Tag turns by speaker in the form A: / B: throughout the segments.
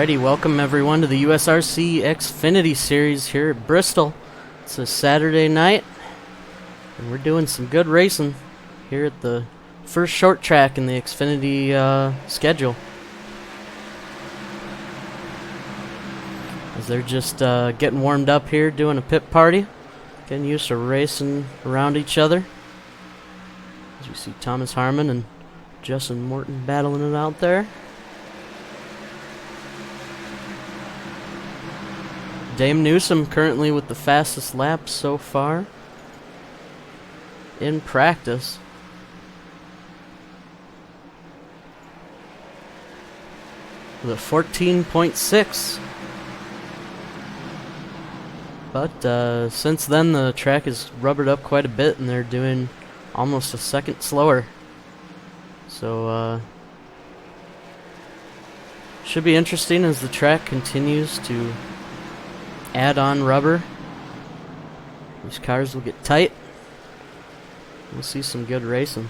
A: Alrighty, welcome everyone to the USRC Xfinity series here at Bristol. It's a Saturday night, and we're doing some good racing here at the first short track in the Xfinity schedule. As they're just getting warmed up here, doing a pit party, getting used to racing around each other. As we see Thomas Harmon and Justin Morton battling it out there. Dame Newsom currently with the fastest lap so far in practice. With a 14.6. But since then the track has rubbered up quite a bit and they're doing almost a second slower. So should be interesting as the track continues to add on rubber. These cars will get tight. We'll see some good racing.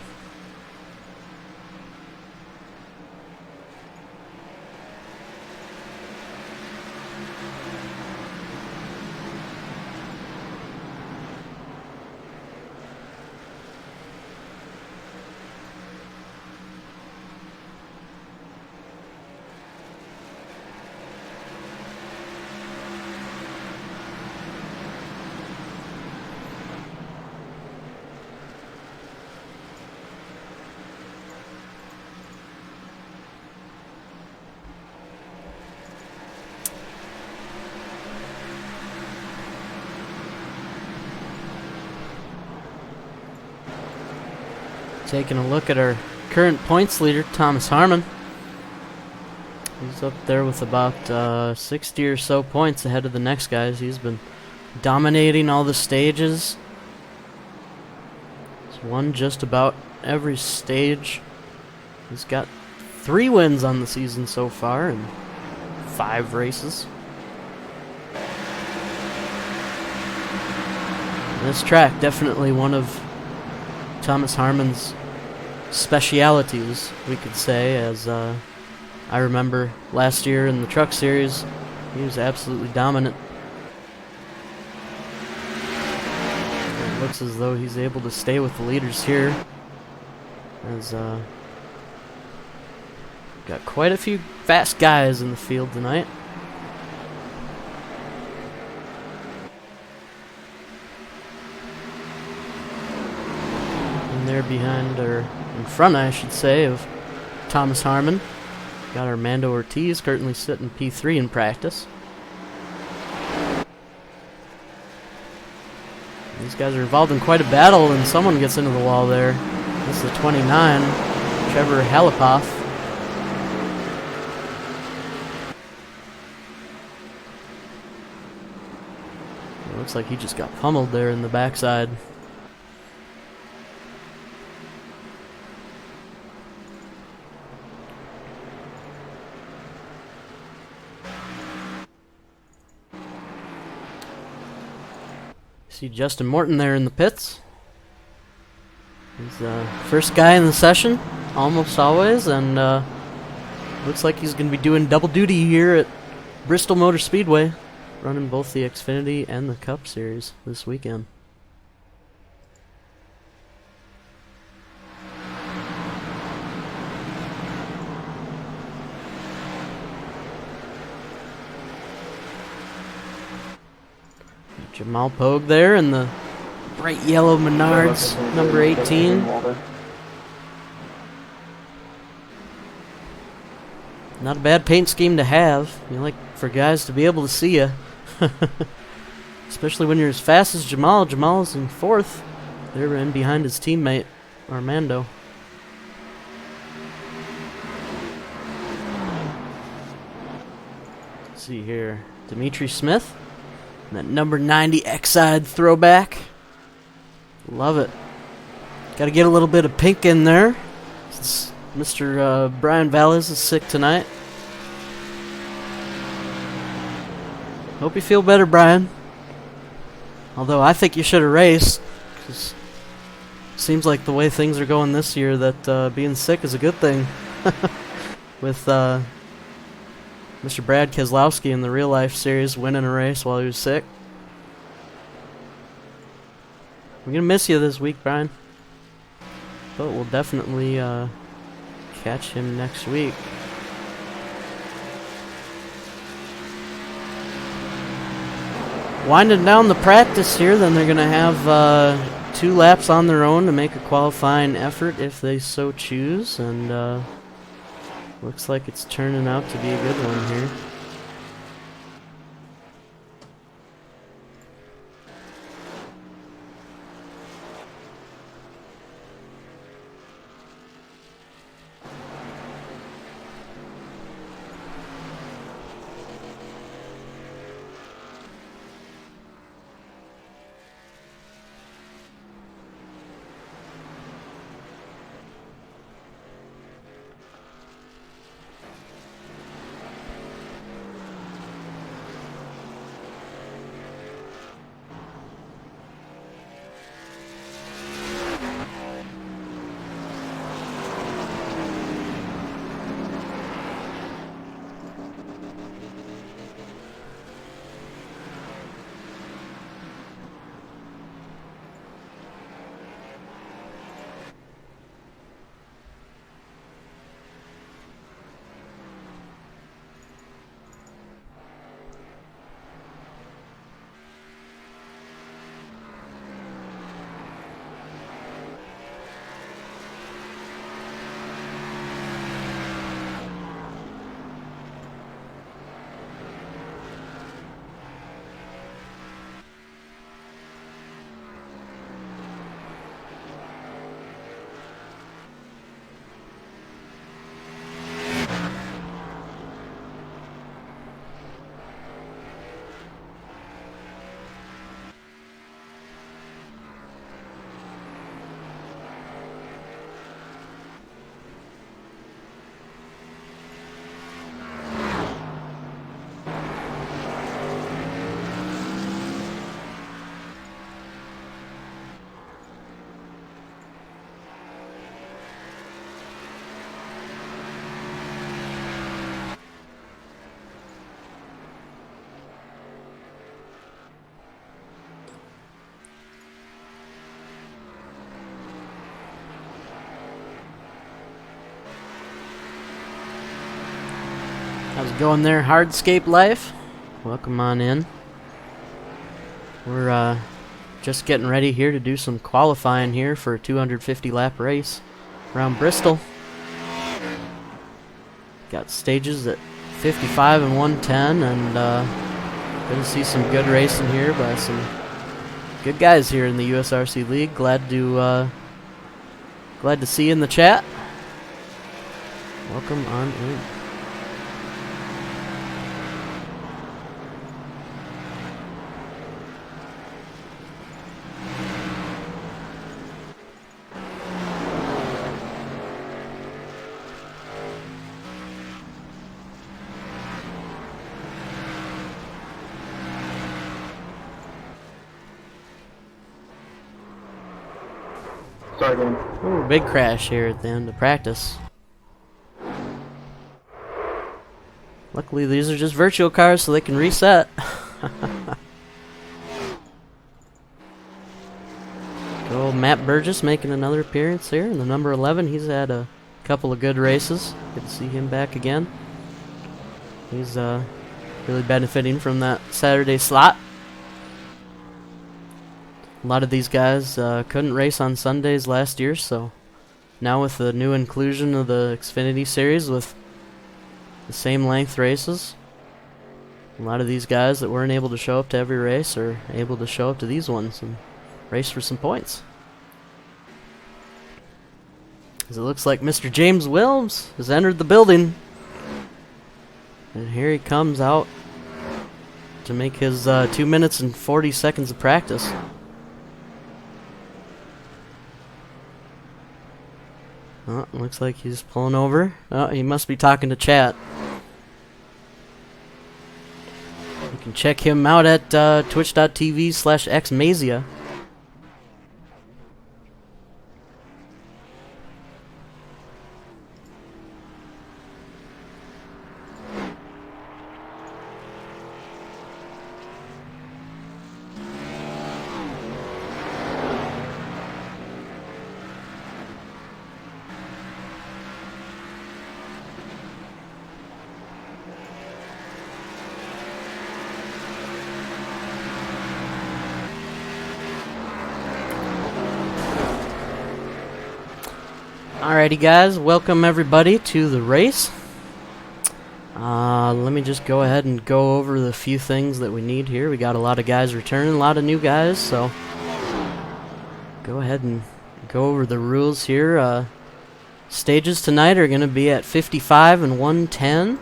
A: Taking a look at our current points leader, Thomas Harmon. He's up there with about 60 or so points ahead of the next guys. He's been dominating all the stages. He's won just about every stage. He's got 3 wins on the season so far in 5 races. This track, definitely one of Thomas Harmon's specialities, we could say, as I remember last year in the Truck Series, he was absolutely dominant. It looks as though he's able to stay with the leaders here, as got quite a few fast guys in the field tonight. There behind, or in front I should say, of Thomas Harmon. Got Armando Ortiz currently sitting P3 in practice. These guys are involved in quite a battle and someone gets into the wall there. This is the 29, Trevor Halipoff. It looks like he just got pummeled there in the backside. See Justin Morton there in the pits. He's the first guy in the session, almost always, and looks like he's going to be doing double duty here at Bristol Motor Speedway, running both the Xfinity and the Cup Series this weekend. Jamal Pogue there in the bright yellow Menards, number 18. Not a bad paint scheme to have. You like for guys to be able to see you. Especially when you're as fast as Jamal. Jamal is in 4th. They're in behind his teammate, Armando. Let's see here. Dimitri Smith. That number 90 X-Side throwback. Love it. Got to get a little bit of pink in there, since Mr. Brian Valles is sick tonight. Hope you feel better, Brian. Although I think you should have raced, because it seems like the way things are going this year that being sick is a good thing. With Mr. Brad Keselowski in the real life series winning a race while he was sick. We're gonna miss you this week, Brian. But we'll definitely catch him next week. Winding down the practice here, then they're going to have 2 laps on their own to make a qualifying effort if they so choose. And looks like it's turning out to be a good one here. How's it going there, Hardscape Life? Welcome on in. We're just getting ready here to do some qualifying here for a 250 lap race around Bristol. Got stages at 55 and 110, and gonna see some good racing here by some good guys here in the USRC League. Glad to see you in the chat. Welcome on in.
B: Sorry, Dan.
A: Ooh, big crash here at the end of practice. Luckily, these are just virtual cars, so they can reset. Good old Matt Burgess making another appearance here in the number 11. He's had a couple of good races. Good to see him back again. He's really benefiting from that Saturday slot. A lot of these guys couldn't race on Sundays last year, so now with the new inclusion of the Xfinity series with the same length races, a lot of these guys that weren't able to show up to every race are able to show up to these ones and race for some points. As it looks like Mr. James Wilms has entered the building, and here he comes out to make his 2 minutes and 40 seconds of practice. Oh, looks like he's pulling over. Oh, he must be talking to chat. You can check him out at twitch.tv/xmazia. Alrighty guys, welcome everybody to the race. Let me just go ahead and go over the few things that we need here. We got a lot of guys returning, a lot of new guys, so go ahead and go over the rules here. Stages tonight are going to be at 55 and 110.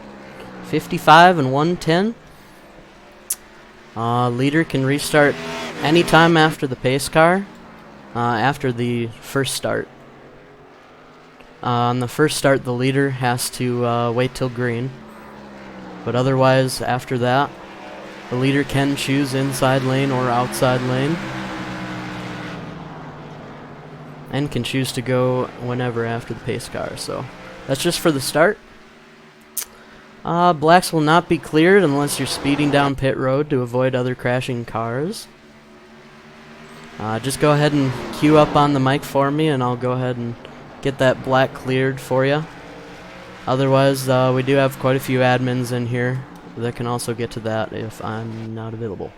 A: 55 and 110. Leader can restart anytime after the pace car, after the first start. On the first start, the leader has to wait till green. But otherwise, after that, the leader can choose inside lane or outside lane. And can choose to go whenever after the pace car. So that's just for the start. Blacks will not be cleared unless you're speeding down pit road to avoid other crashing cars. Just go ahead and queue up on the mic for me and I'll go ahead and get that black cleared for you. Otherwise, we do have quite a few admins in here that can also get to that if I'm not available.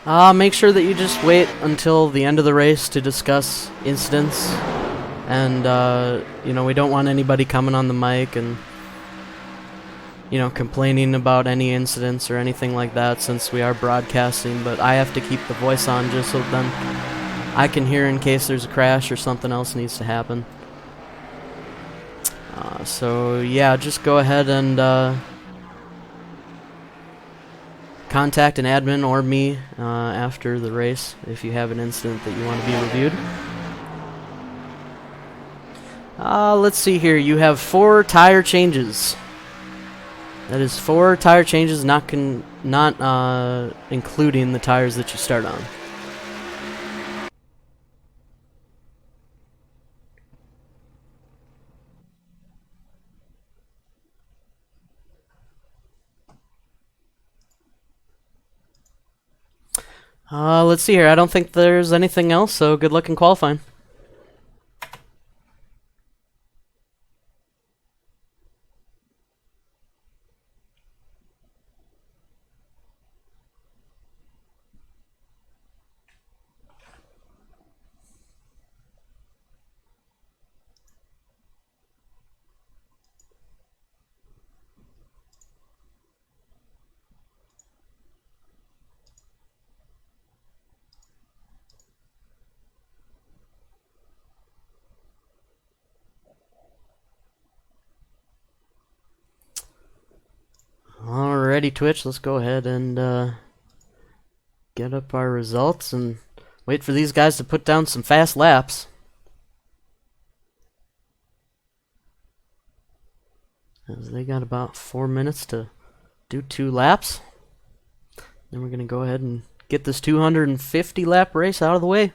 A: Make sure that you just wait until the end of the race to discuss incidents. And, you know, we don't want anybody coming on the mic and, you know, complaining about any incidents or anything like that since we are broadcasting. But I have to keep the voice on just so then I can hear in case there's a crash or something else needs to happen. So yeah, just go ahead and contact an admin or me after the race if you have an incident that you want to be reviewed. Let's see here. You have 4 tire changes. That is 4 tire changes, not including the tires that you start on. Let's see here. I don't think there's anything else, so good luck in qualifying. Alrighty, Twitch, let's go ahead and get up our results and wait for these guys to put down some fast laps. As they got about 4 minutes to do 2 laps. Then we're going to go ahead and get this 250 lap race out of the way.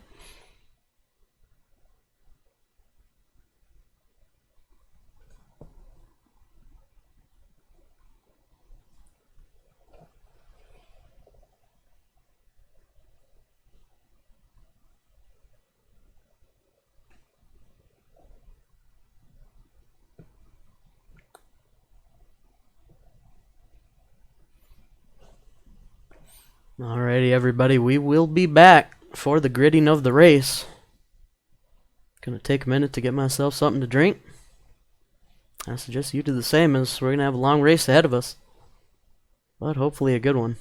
A: Alrighty, everybody, we will be back for the gridding of the race. Gonna take a minute to get myself something to drink. I suggest you do the same, as we're gonna have a long race ahead of us, but hopefully a good one.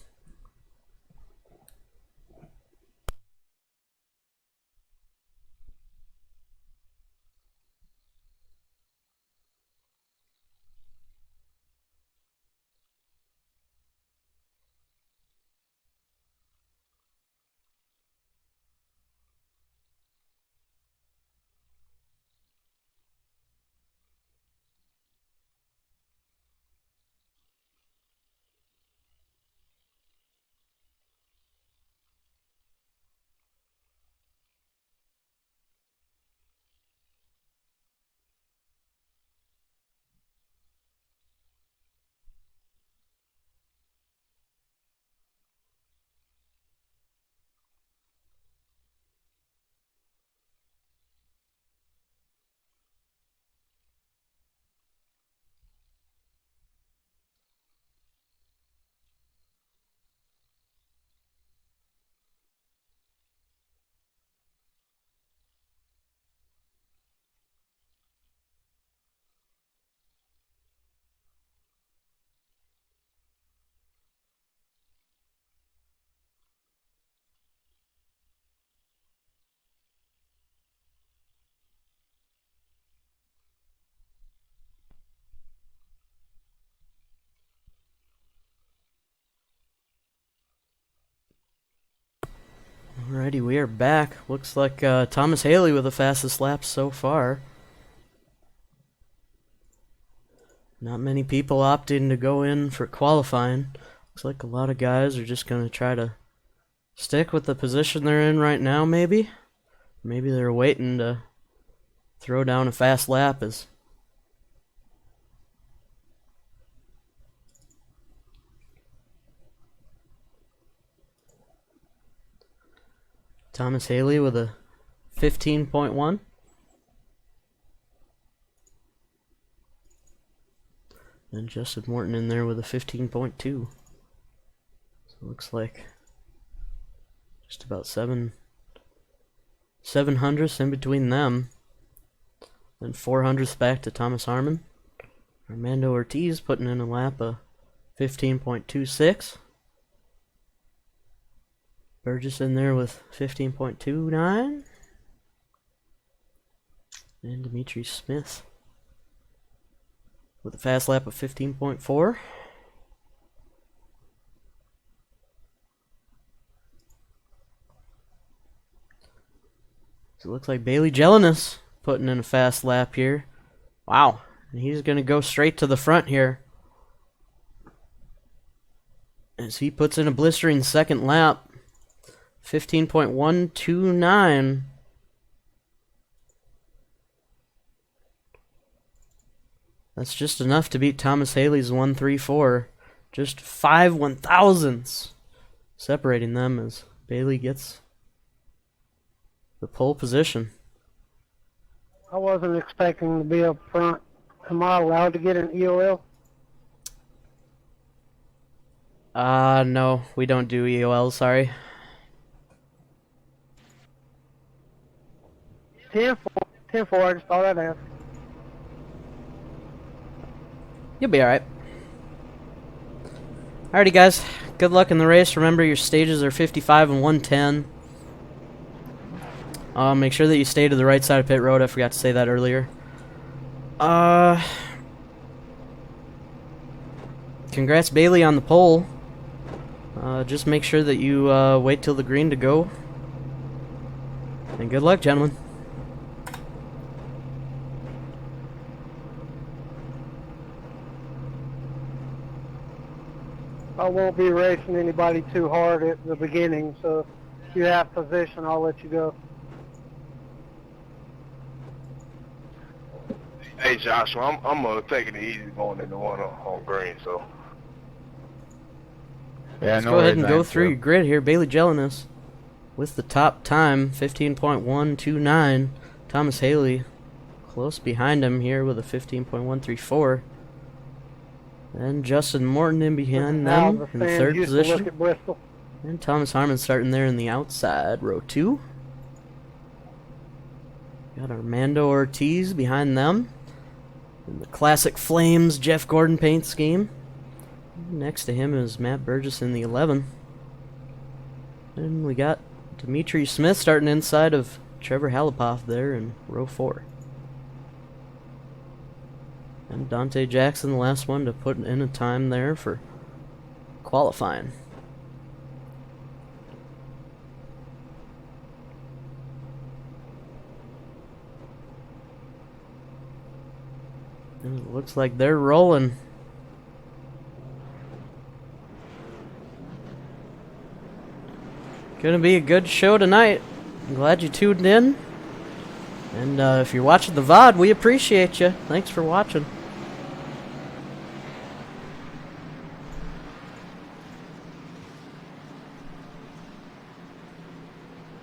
A: Alrighty, we are back. Looks like Thomas Haley with the fastest lap so far. Not many people opting to go in for qualifying. Looks like a lot of guys are just going to try to stick with the position they're in right now, maybe. Maybe they're waiting to throw down a fast lap as Thomas Haley with a 15.1. And Justin Morton in there with a 15.2. So it looks like just about 700ths in between them. Then 400ths back to Thomas Harmon. Armando Ortiz putting in a lap of 15.26. Burgess in there with 15.29. And Dimitri Smith with a fast lap of 15.4. So it looks like Bailey Jelinas putting in a fast lap here. Wow. And he's going to go straight to the front here as he puts in a blistering second lap. 15.129. That's just enough to beat Thomas Haley's 134. Just 5 1,000ths separating them as Bailey gets the pole position.
C: I wasn't expecting to be up front. Am I allowed to get an EOL?
A: No, we don't do EOL, sorry.
C: 10-4, I just thought I'd ask.
A: You'll be alright. Alrighty, guys. Good luck in the race. Remember, your stages are 55 and 110. Make sure that you stay to the right side of pit road. I forgot to say that earlier. Congrats, Bailey, on the pole. Just make sure that you wait till the green to go. And good luck, gentlemen.
C: I won't be racing anybody too hard at the beginning, so if you have position, I'll let you go.
B: Hey, Joshua, I'm taking it easy going into one on green, so.
A: Yeah, let's go ahead and go through your grid here. Bailey Jelinas with the top time, 15.129. Thomas Haley close behind him here with a 15.134. And Justin Morton in behind them in the third position.
C: Look at Bristol.
A: And Thomas Harmon starting there in the outside, row 2. Got Armando Ortiz behind them in the classic Flames Jeff Gordon paint scheme. Next to him is Matt Burgess in the 11. And we got Dimitri Smith starting inside of Trevor Halapoff there in row 4. And Dante Jackson, the last one to put in a time there for qualifying. And it looks like they're rolling. Gonna be a good show tonight. I'm glad you tuned in. And if you're watching the VOD, we appreciate you. Thanks for watching.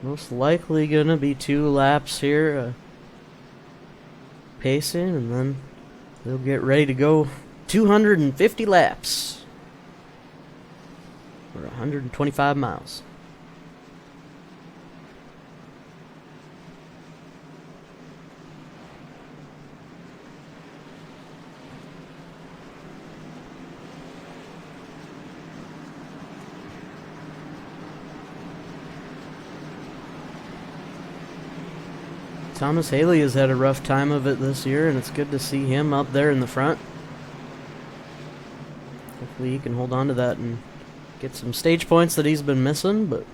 A: Most likely gonna be 2 laps here, pacing, and then they'll get ready to go 250 laps, or 125 miles. Thomas Haley has had a rough time of it this year, and it's good to see him up there in the front. Hopefully he can hold on to that and get some stage points that he's been missing, but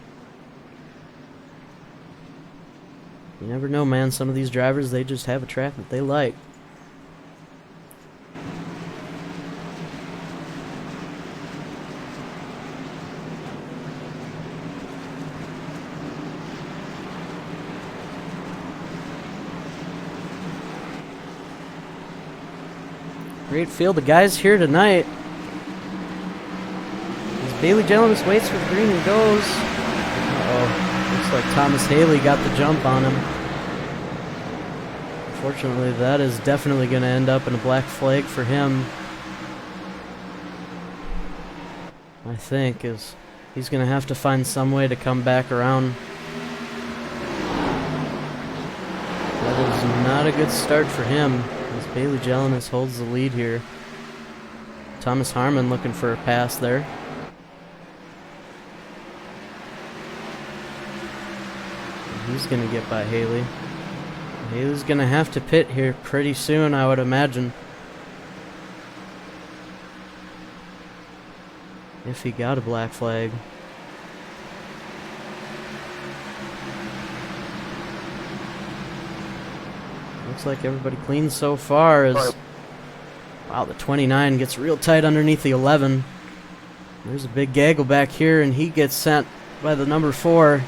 A: You never know, man. Some of these drivers, they just have a track that they like. Great field of guys here tonight. As Bailey Gentleman waits for the green and goes. Uh-oh. Looks like Thomas Haley got the jump on him. Unfortunately, that is definitely going to end up in a black flag for him. I think is he's going to have to find some way to come back around. That is not a good start for him. As Bailey Jelinas holds the lead here. Thomas Harmon looking for a pass there. He's going to get by Haley. Haley's going to have to pit here pretty soon, I would imagine. If he got a black flag. Looks like everybody clean so far. As wow, the 29 gets real tight underneath the 11. There's a big gaggle back here, and he gets sent by the number 4.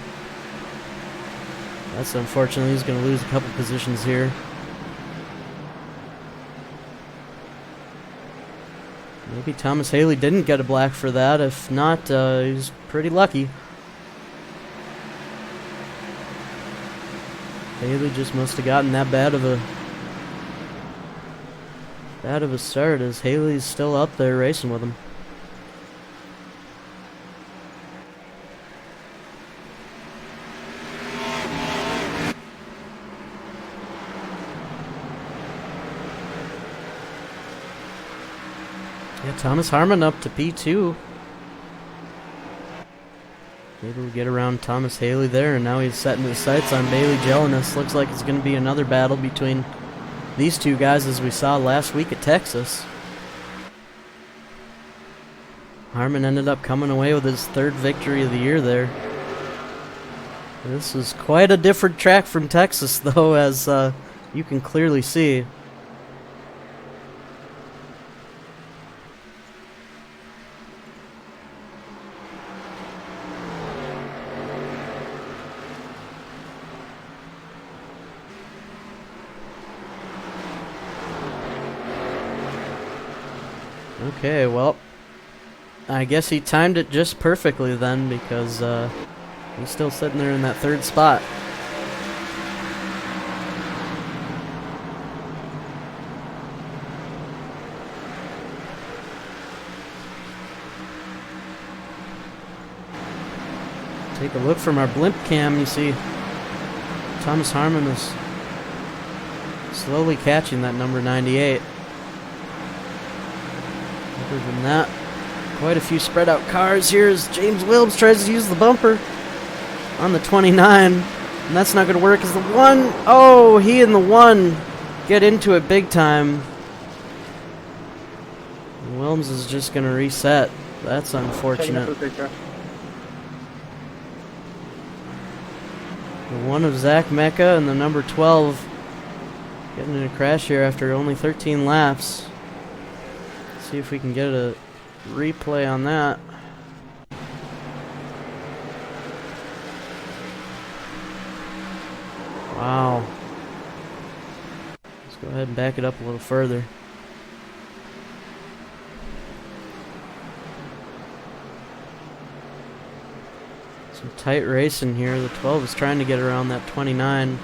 A: That's unfortunate. He's going to lose a couple positions here. Maybe Thomas Haley didn't get a black for that. If not, he's pretty lucky. Haley just must have gotten that bad of a start, as Haley's still up there racing with him. Yeah, Thomas Harmon up to P2. Able to get around Thomas Haley there, and now he's setting his sights on Bailey Jelinas. Looks like it's going to be another battle between these two guys as we saw last week at Texas. Harmon ended up coming away with his 3rd victory of the year there. This is quite a different track from Texas, though, as you can clearly see. Okay, well, I guess he timed it just perfectly then, because he's still sitting there in that 3rd spot. Take a look from our blimp cam, you see Thomas Harmon is slowly catching that number 98. Other than that, quite a few spread out cars here as James Wilbs tries to use the bumper on the 29, and that's not going to work as the 1, oh, he and the 1 get into it big time. And Wilms is just going to reset. That's unfortunate. The 1 of Zach Mecca and the number 12 getting in a crash here after only 13 laps. See if we can get a replay on that. Wow. Let's go ahead and back it up a little further. Some tight racing here. The 12 is trying to get around that 29.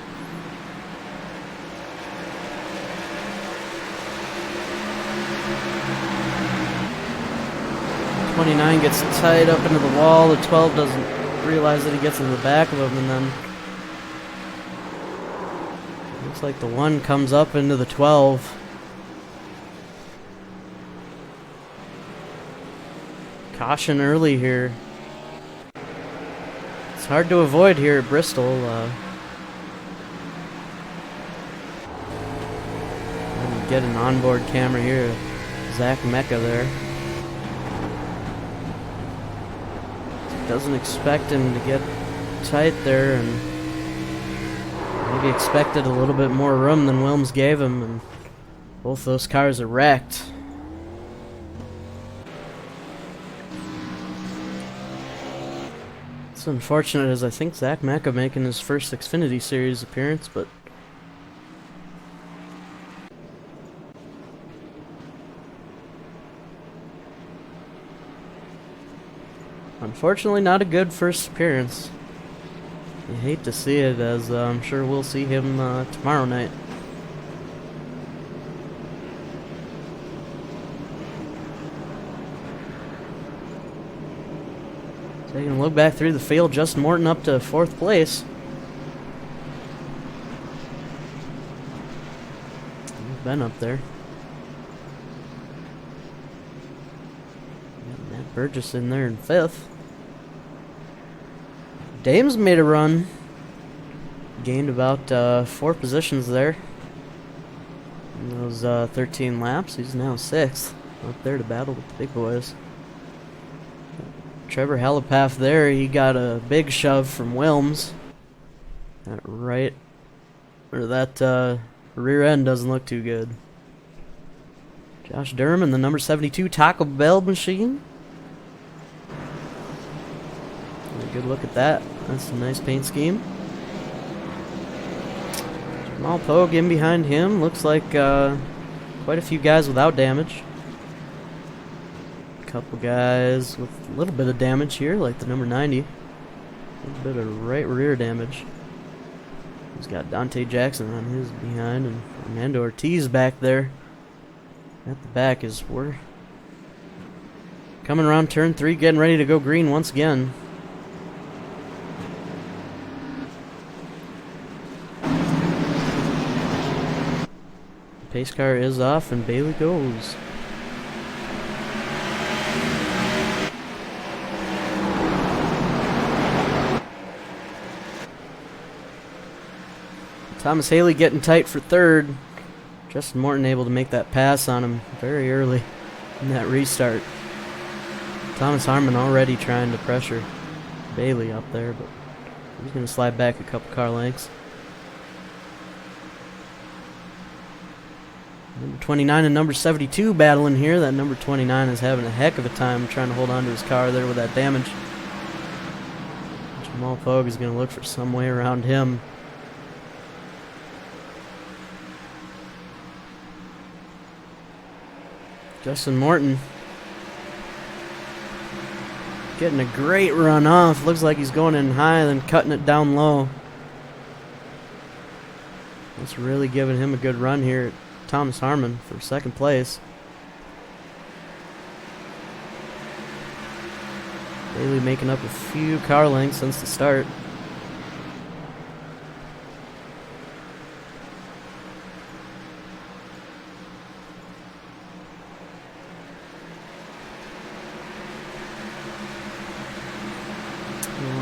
A: 29 gets tied up into the wall. The 12 doesn't realize that he gets in the back of him, and then looks like the 1 comes up into the 12. Caution early here. It's hard to avoid here at Bristol. Get an onboard camera here. Zach Mecca there. Doesn't expect him to get tight there, and Maybe expected a little bit more room than Wilms gave him, and both those cars are wrecked. It's unfortunate, as I think Zach Mecca making his first Xfinity Series appearance, but unfortunately not a good first appearance. You hate to see it, as I'm sure we'll see him tomorrow night. Taking a look back through the field, Justin Morton up to 4th place. He's been up there. Got Matt Burgess in there in 5th. Dames made a run. Gained about 4 positions there in those 13 laps. He's now 6th. Up there to battle with the big boys. Trevor Halipath there, he got a big shove from Wilms. That rear end doesn't look too good. Josh Durham in the number 72 Taco Bell machine. A good look at that. That's a nice paint scheme. Jamal Pogue in behind him. Looks like quite a few guys without damage. Couple guys with a little bit of damage here, like the number 90. A little bit of right rear damage. He's got Dante Jackson on his behind, and Armando Ortiz back there. At the back is we're coming around turn 3, getting ready to go green once again. The pace car is off, and Bailey goes. Thomas Haley getting tight for 3rd. Justin Morton able to make that pass on him very early in that restart. Thomas Harmon already trying to pressure Bailey up there, but he's going to slide back a couple car lengths. Number 29 and number 72 battling here. That number 29 is having a heck of a time trying to hold on to his car there with that damage. Jamal Pogue is going to look for some way around him. Justin Morton getting a great run off. Looks like he's going in high, then cutting it down low. That's really giving him a good run here at Thomas Harmon for 2nd place. Bailey making up a few car lengths since the start.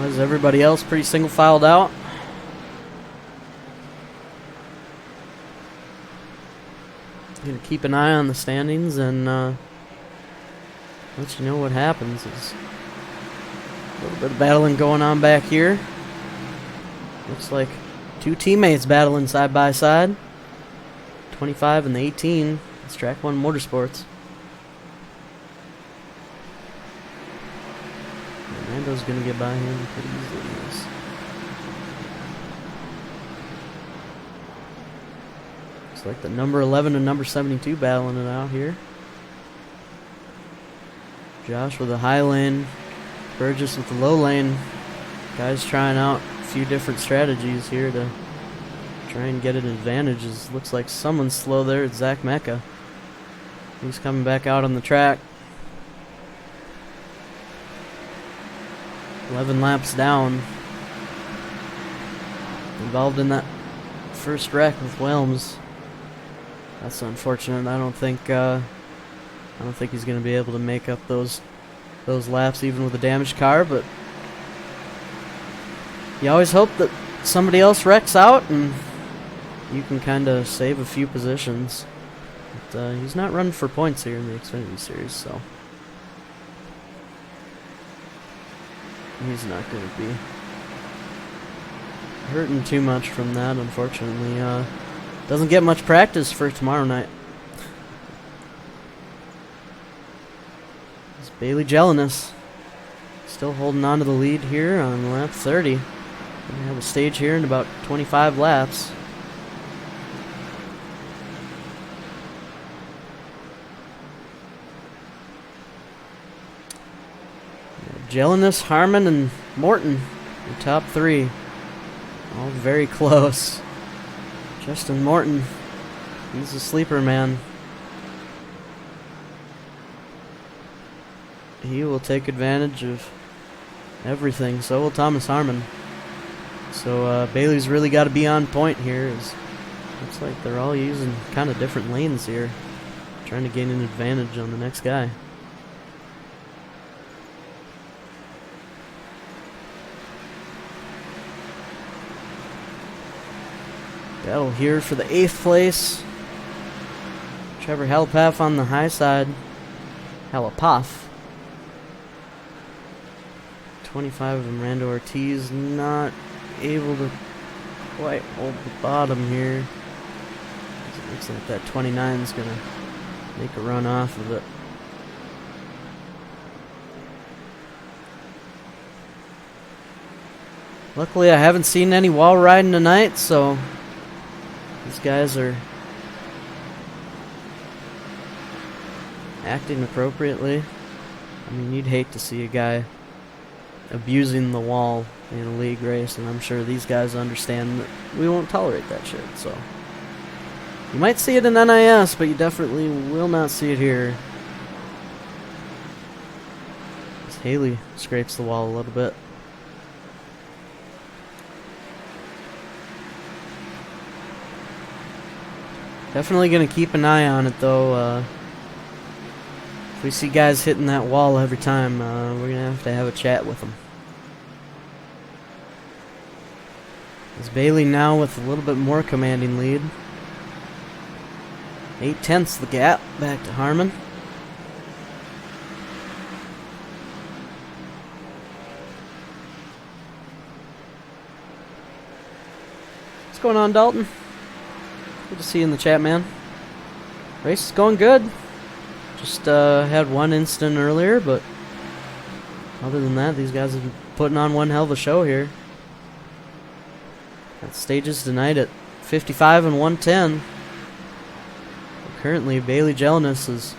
A: Is everybody else pretty single filed out? Gonna keep an eye on the standings and let you know what happens. There's a little bit of battling going on back here. Looks like 2 teammates battling side by side. 25 and the 18. It's Track 1 Motorsports. Rando's going to get by him pretty easily. Yes. Looks like the number 11 and number 72 battling it out here. Josh with the high lane. Burgess with the low lane. Guys trying out a few different strategies here to try and get an advantage. Looks like someone's slow there. It's Zach Mecca. He's coming back out on the track. 11 laps down. Involved in that first wreck with Wilms. That's unfortunate. I don't think he's going to be able to make up those laps even with a damaged car, but you always hope that somebody else wrecks out and you can kind of save a few positions. But he's not running for points here in the Xfinity Series, so he's not going to be. hurting too much from that, unfortunately. Doesn't get much practice for tomorrow night. It's Bailey Jelinek still holding on to the lead here on lap 30. We have a stage here in about 25 laps. Jelinek, Harmon, and Morton, the top three. All very close. Justin Morton, he's a sleeper man. He will take advantage of everything. So will Thomas Harmon. So Bailey's really got to be on point here. Looks like they're all using kind of different lanes here, trying to gain an advantage on the next guy. Battle here for the 8th place. Trevor Halapath on the high side. Halapath. 25 of Rando Ortiz not able to quite hold the bottom here. It looks like that 29 is going to make a run off of it. Luckily, I haven't seen any wall riding tonight, so these guys are acting appropriately. I mean, you'd hate to see a guy abusing the wall in a league race, and I'm sure these guys understand that we won't tolerate that shit, so. You might see it in NIS, but you definitely will not see it here. As Haley scrapes the wall a little bit. Definitely going to keep an eye on it, though. If we see guys hitting that wall every time, we're going to have a chat with them. Is Bailey now with a little bit more commanding lead. 8/10 the gap back to Harmon. What's going on, Dalton? Good to see you in the chat, man. Race is going good. Just had one incident earlier, but other than that, these guys have been putting on one hell of a show here. Got stages tonight at 55 and 110. Currently, Bailey Jelinek is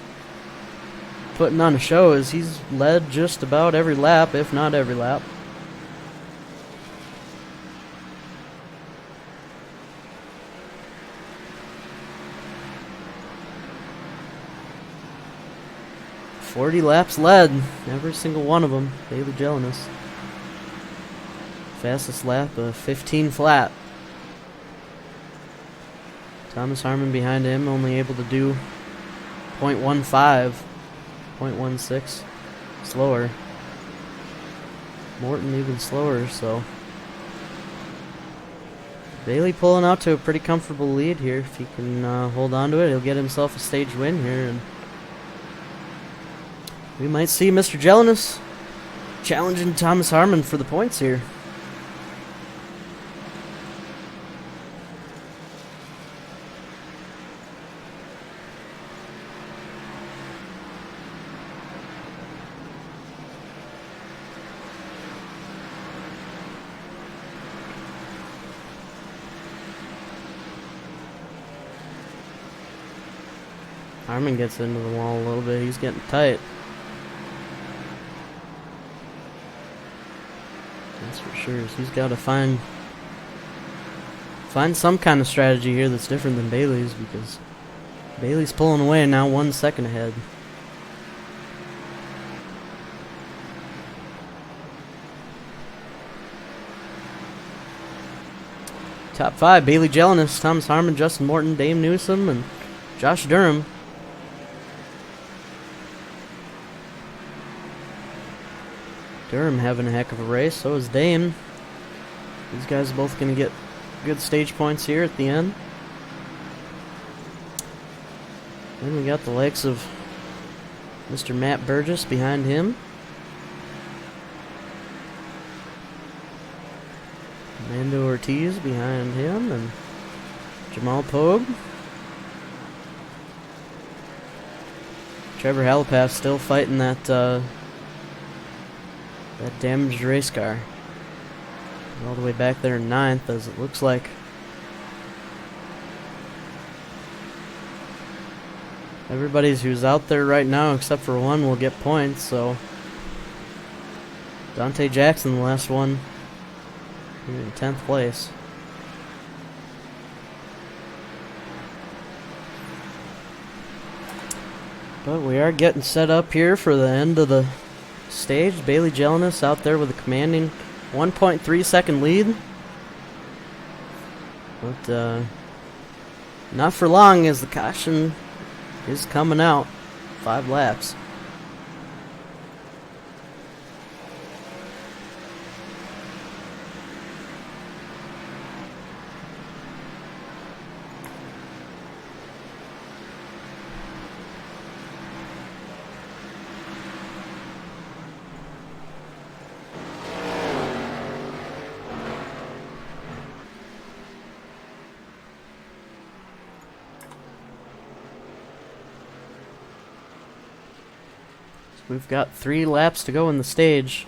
A: putting on a show as he's led just about every lap, if not every lap. "40 laps led, every single one of them, Bailey Jelinek. Fastest lap of 15 flat. Thomas Harmon behind him, only able to do 0.15, 0.16 slower. Morton even slower, so. Bailey pulling out to a pretty comfortable lead here. If he can hold on to it, he'll get himself a stage win here, and we might see Mr. Jelinek challenging Thomas Harmon for the points here. Harmon gets into the wall a little bit. He's getting tight. That's for sure. So he's got to find some kind of strategy here that's different than Bailey's, because Bailey's pulling away and now 1 second ahead. Top 5, Bailey Jelinek, Thomas Harmon, Justin Morton, Dame Newsom, and Josh Durham. Durham having a heck of a race, so is Dame. These guys are both going to get good stage points here at the end. Then we got the likes of Mr. Matt Burgess behind him. Fernando Ortiz behind him, and Jamal Pogue. Trevor Halipath still fighting that damaged race car. All the way back there in 9th, as it looks like everybody who's out there right now except for one will get points. So Dante Jackson, the last one, in 10th place. But we are getting set up here for the end of the stage. Bailey Jelinek out there with a commanding 1.3 second lead. But not for long, as the caution is coming out. 5 laps. We've got 3 laps to go in the stage.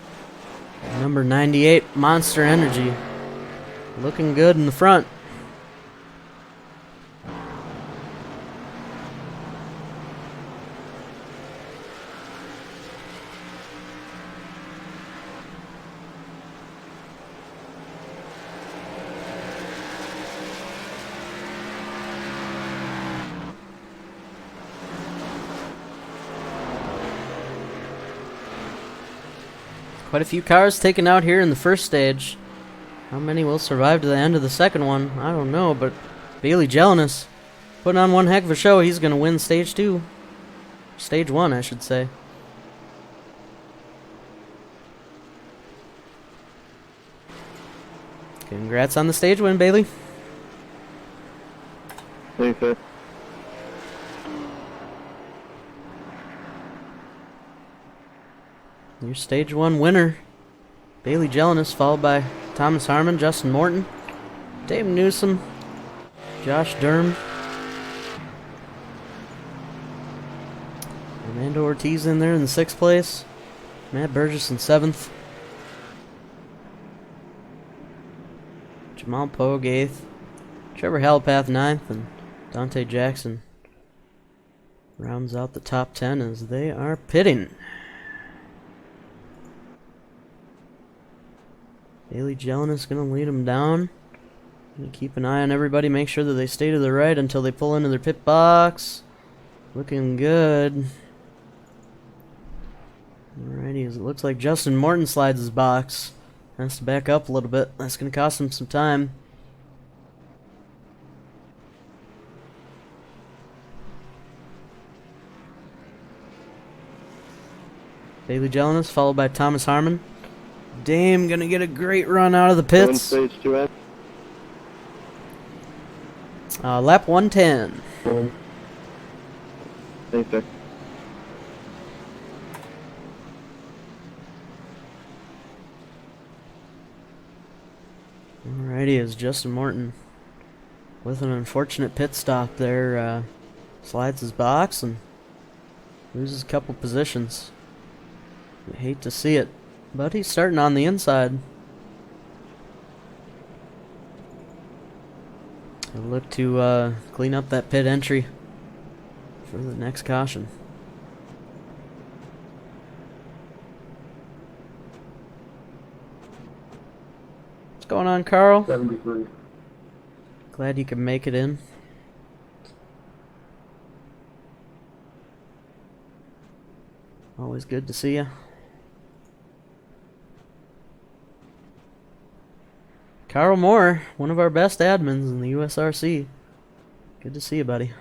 A: Number 98, Monster Energy, looking good in the front. Quite a few cars taken out here in the first stage. How many will survive to the end of the second one? I don't know, but Bailey Jelinek putting on one heck of a show. He's going to win stage 2. Stage 1, I should say. Congrats on the stage win, Bailey.
B: Thanks, sir.
A: Your stage 1 winner, Bailey Jelinek, followed by Thomas Harmon, Justin Morton, Dave Newsom, Josh Durham, Fernando Ortiz in there in the 6th place, Matt Burgess in 7th, Jamal Pogue 8th, Trevor Halipath 9th, and Dante Jackson rounds out the top 10 as they are pitting. Bailey Jelinek's going to lead them down. Gonna keep an eye on everybody, make sure that they stay to the right until they pull into their pit box. Looking good. Alrighty, as it looks like Justin Morton slides his box. Has to back up a little bit. That's going to cost him some time. Bailey Jelinek, followed by Thomas Harmon. Dame gonna get a great run out of the pits.
B: Stage 2
A: Lap 110.
B: Thanks, sir.
A: Alrighty, as Justin Morton, with an unfortunate pit stop there, slides his box and loses a couple positions. I hate to see it, but he's starting on the inside. He'll look to clean up that pit entry for the next caution. What's going on, Carl?
B: 73.
A: Glad you could make it in. Always good to see you. Carl Moore, one of our best admins in the USRC. Good to see you, buddy.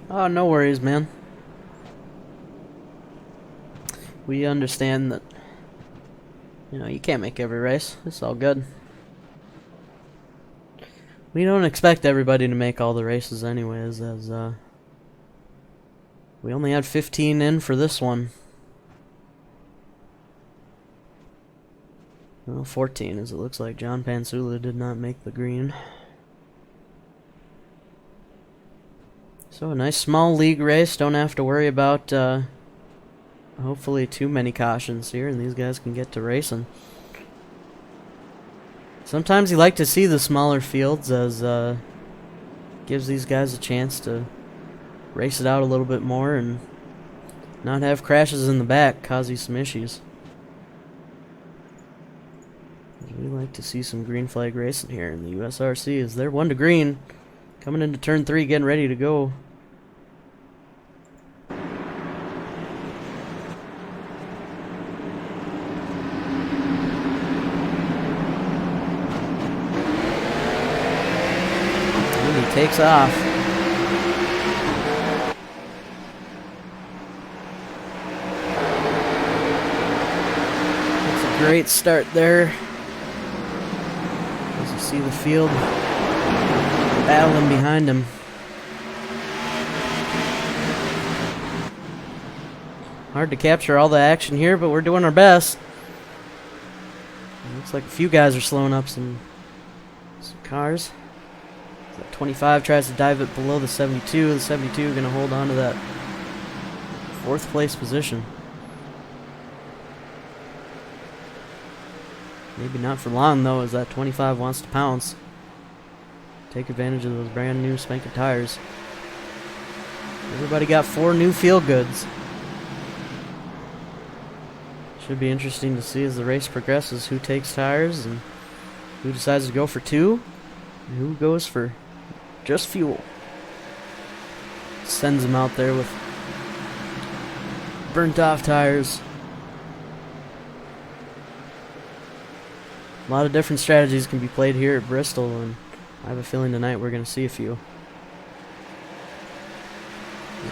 A: Oh, no worries, man. We understand that You know, you can't make every race. It's all good. We don't expect everybody to make all the races anyways, as we only had 15 in for this one. Well, 14 as it looks like John Pansula did not make the green. So a nice small league race. Don't have to worry about hopefully too many cautions here, and these guys can get to racing. Sometimes you like to see the smaller fields, as gives these guys a chance to race it out a little bit more and not have crashes in the back cause you some issues. We like to see some green flag racing here in the USRC as they're 1 to green, coming into turn 3, getting ready to go. And he takes off. That's a great start there. See the field battling behind him. Hard to capture all the action here, but we're doing our best. Looks like a few guys are slowing up some cars. That 25 tries to dive it below the 72. The 72 going to hold on to that 4th place position. Maybe not for long, though, as that 25 wants to pounce. Take advantage of those brand new spanking tires. Everybody got 4 new field goods. Should be interesting to see as the race progresses who takes tires and who decides to go for 2 and who goes for just fuel. Sends them out there with burnt off tires. A lot of different strategies can be played here at Bristol, and I have a feeling tonight we're going to see a few.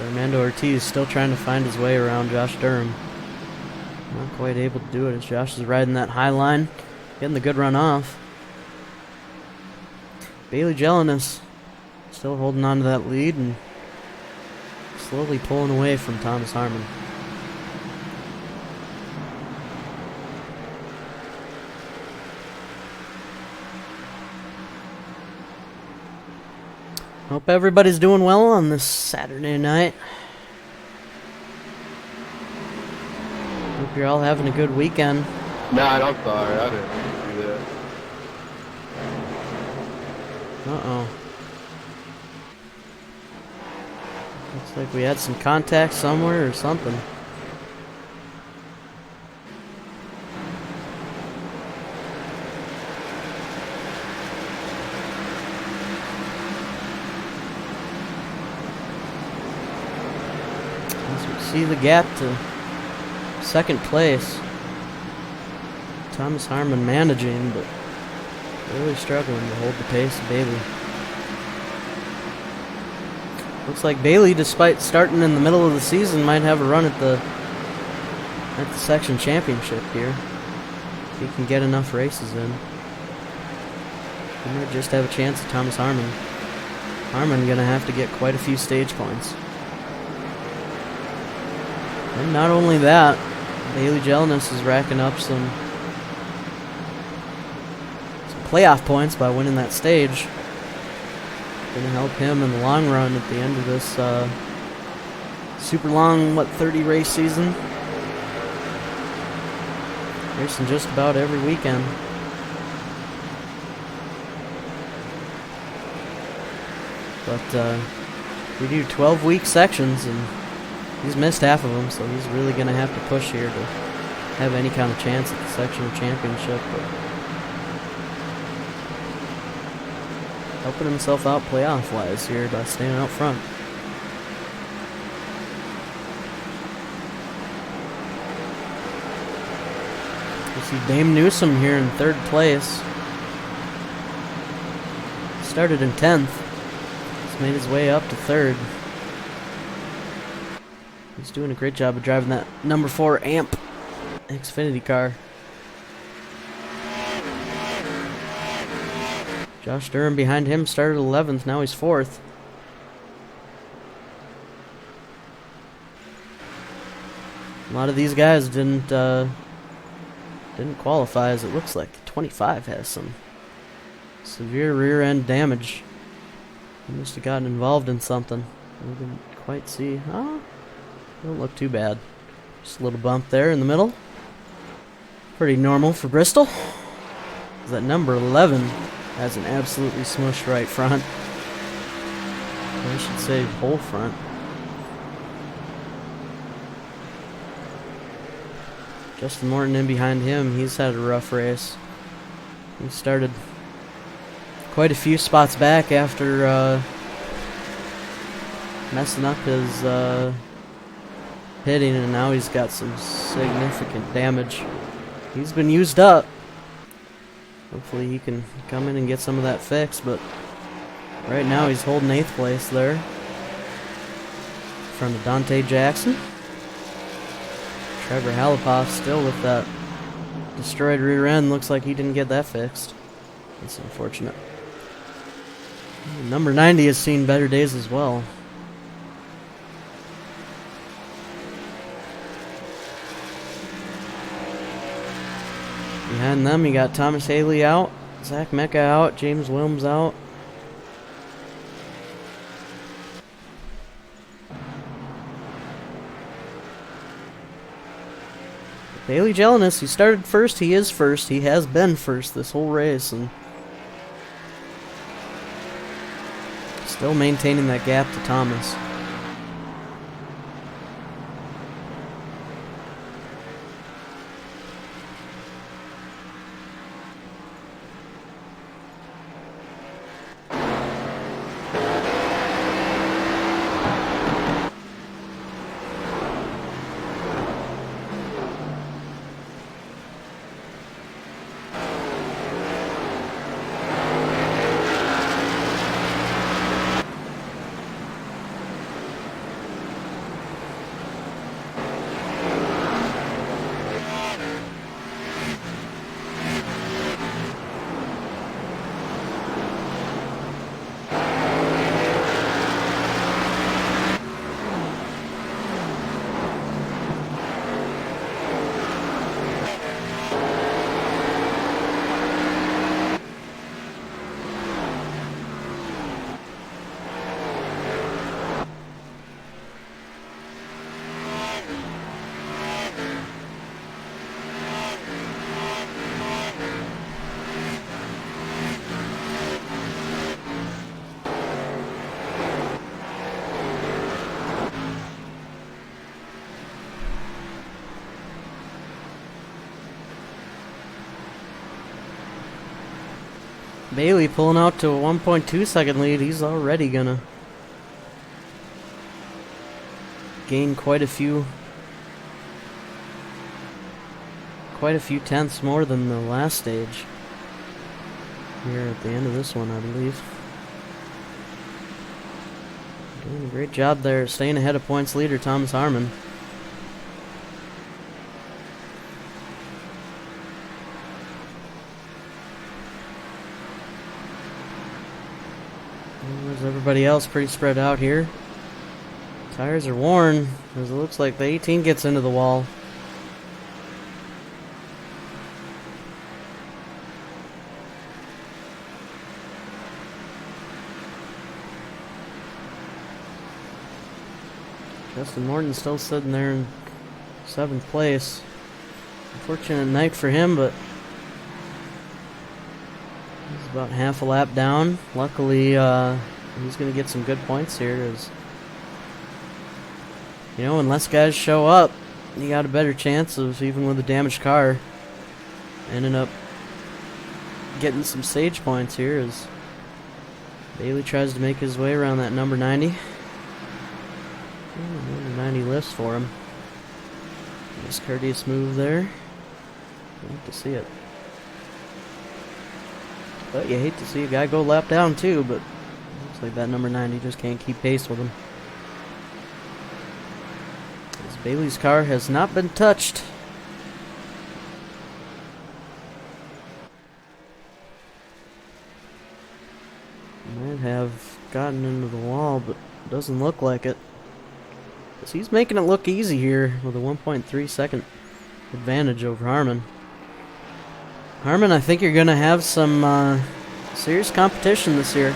A: Armando Ortiz still trying to find his way around Josh Durham. Not quite able to do it as Josh is riding that high line, getting the good run off. Bailey Jelinas still holding on to that lead and slowly pulling away from Thomas Harmon. Hope everybody's doing well on this Saturday night. Hope you're all having a good weekend.
B: Nah, I'm sorry. I didn't mean to do that.
A: Uh-oh. Looks like we had some contact somewhere or something. See the gap to 2nd place. Thomas Harmon managing, but really struggling to hold the pace of Bailey. Looks like Bailey, despite starting in the middle of the season, might have a run at the section championship here. If he can get enough races in. He might just have a chance at Thomas Harmon. Harmon gonna have to get quite a few stage points. And not only that, Bailey Jelinas is racking up some playoff points by winning that stage. Going to help him in the long run at the end of this super long, 30 race season. Racing just about every weekend. But we do 12-week sections, and he's missed half of them, so he's really going to have to push here to have any kind of chance at the sectional championship. But helping himself out playoff-wise here by staying out front. You see Dame Newsom here in 3rd place. Started in 10th. He's made his way up to 3rd. He's doing a great job of driving that number 4 AMP Xfinity car. Josh Durham behind him started 11th. Now he's 4th. A lot of these guys didn't qualify, as it looks like. 25 has some severe rear end damage. He must have gotten involved in something. We didn't quite see. Oh, don't look too bad. Just a little bump there in the middle. Pretty normal for Bristol. That number 11 has an absolutely smushed right front. I should say whole front. Justin Morton in behind him. He's had a rough race. He started quite a few spots back after messing up his hitting, and now he's got some significant damage. He's been used up. Hopefully he can come in and get some of that fixed, but right now he's holding 8th place there in front of Dante Jackson. Trevor Halapoff still with that destroyed rear end. Looks like he didn't get that fixed. That's unfortunate. Number 90 has seen better days as well. Behind them, you got Thomas Haley out, Zach Mecca out, James Wilms out. Bailey Jelinas, he started first, he is first, he has been first this whole race, and still maintaining that gap to Thomas. Bailey pulling out to a 1.2 second lead. He's already gonna gain quite a few tenths more than the last stage here at the end of this one, I believe. Doing a great job there, staying ahead of points leader Thomas Harmon. Where's everybody else? Pretty spread out here. Tires are worn, as it looks like the 18 gets into the wall. Justin Morton still sitting there in 7th place. Unfortunate night for him, but he's about half a lap down. Luckily, he's going to get some good points here. As you know, unless guys show up, you got a better chance of, even with a damaged car, ending up getting some stage points here as Bailey tries to make his way around that number 90. Number 90 lifts for him. Nice courteous move there. You like to see it. But you hate to see a guy go lap down too, but looks like that number 90 just can't keep pace with him. As Bailey's car has not been touched. Might have gotten into the wall, but doesn't look like it. So he's making it look easy here with a 1.3 second advantage over Harmon. Harmon, I think you're going to have some serious competition this year.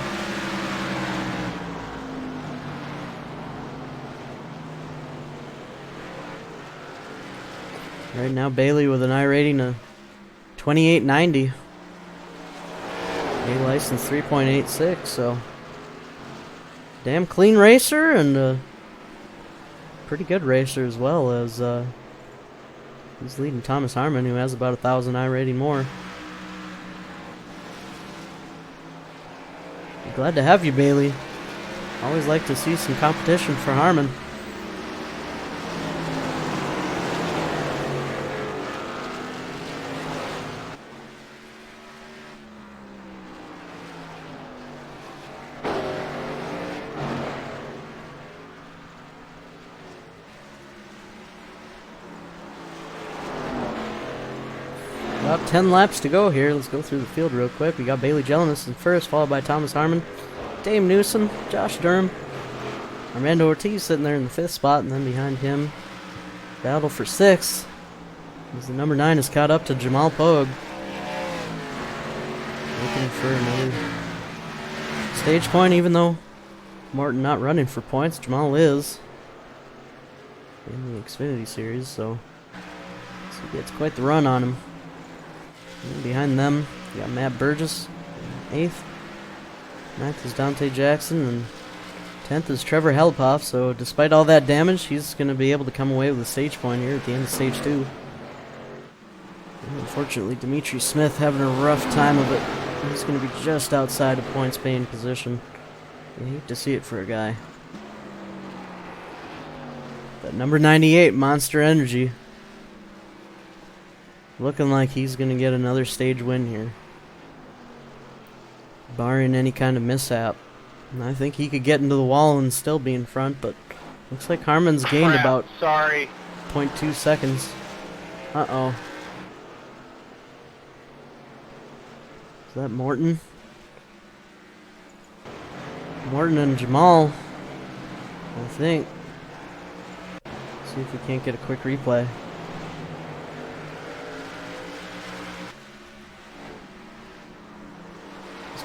A: Right now, Bailey with an I rating of 2890. A license 3.86, so damn clean racer and a pretty good racer as well, as he's leading Thomas Harmon, who has about 1,000 I rating more. Glad to have you, Bailey. Always like to see some competition for Harmon. About 10 laps to go here. Let's go through the field real quick. We got Bailey Jelinas in first, followed by Thomas Harmon, Dame Newsom, Josh Durham, Armando Ortiz sitting there in the 5th spot, and then behind him, battle for 6th, as the number 9 is caught up to Jamal Pogue. Looking for another stage point, even though Martin not running for points. Jamal is in the Xfinity series, so he gets quite the run on him. And behind them, we got Matt Burgess, 8th. 9th is Dante Jackson, and 10th is Trevor Helpoff. So despite all that damage, he's going to be able to come away with a stage point here at the end of stage 2. And unfortunately, Dimitri Smith having a rough time of it. He's going to be just outside of points paying position. You hate to see it for a guy. But number 98, Monster Energy, looking like he's going to get another stage win here, barring any kind of mishap. And I think he could get into the wall and still be in front, but looks like Harmon's gained about 0.2 seconds. Uh-oh. Is that Morton? Morton and Jamal, I think. See if we can't get a quick replay.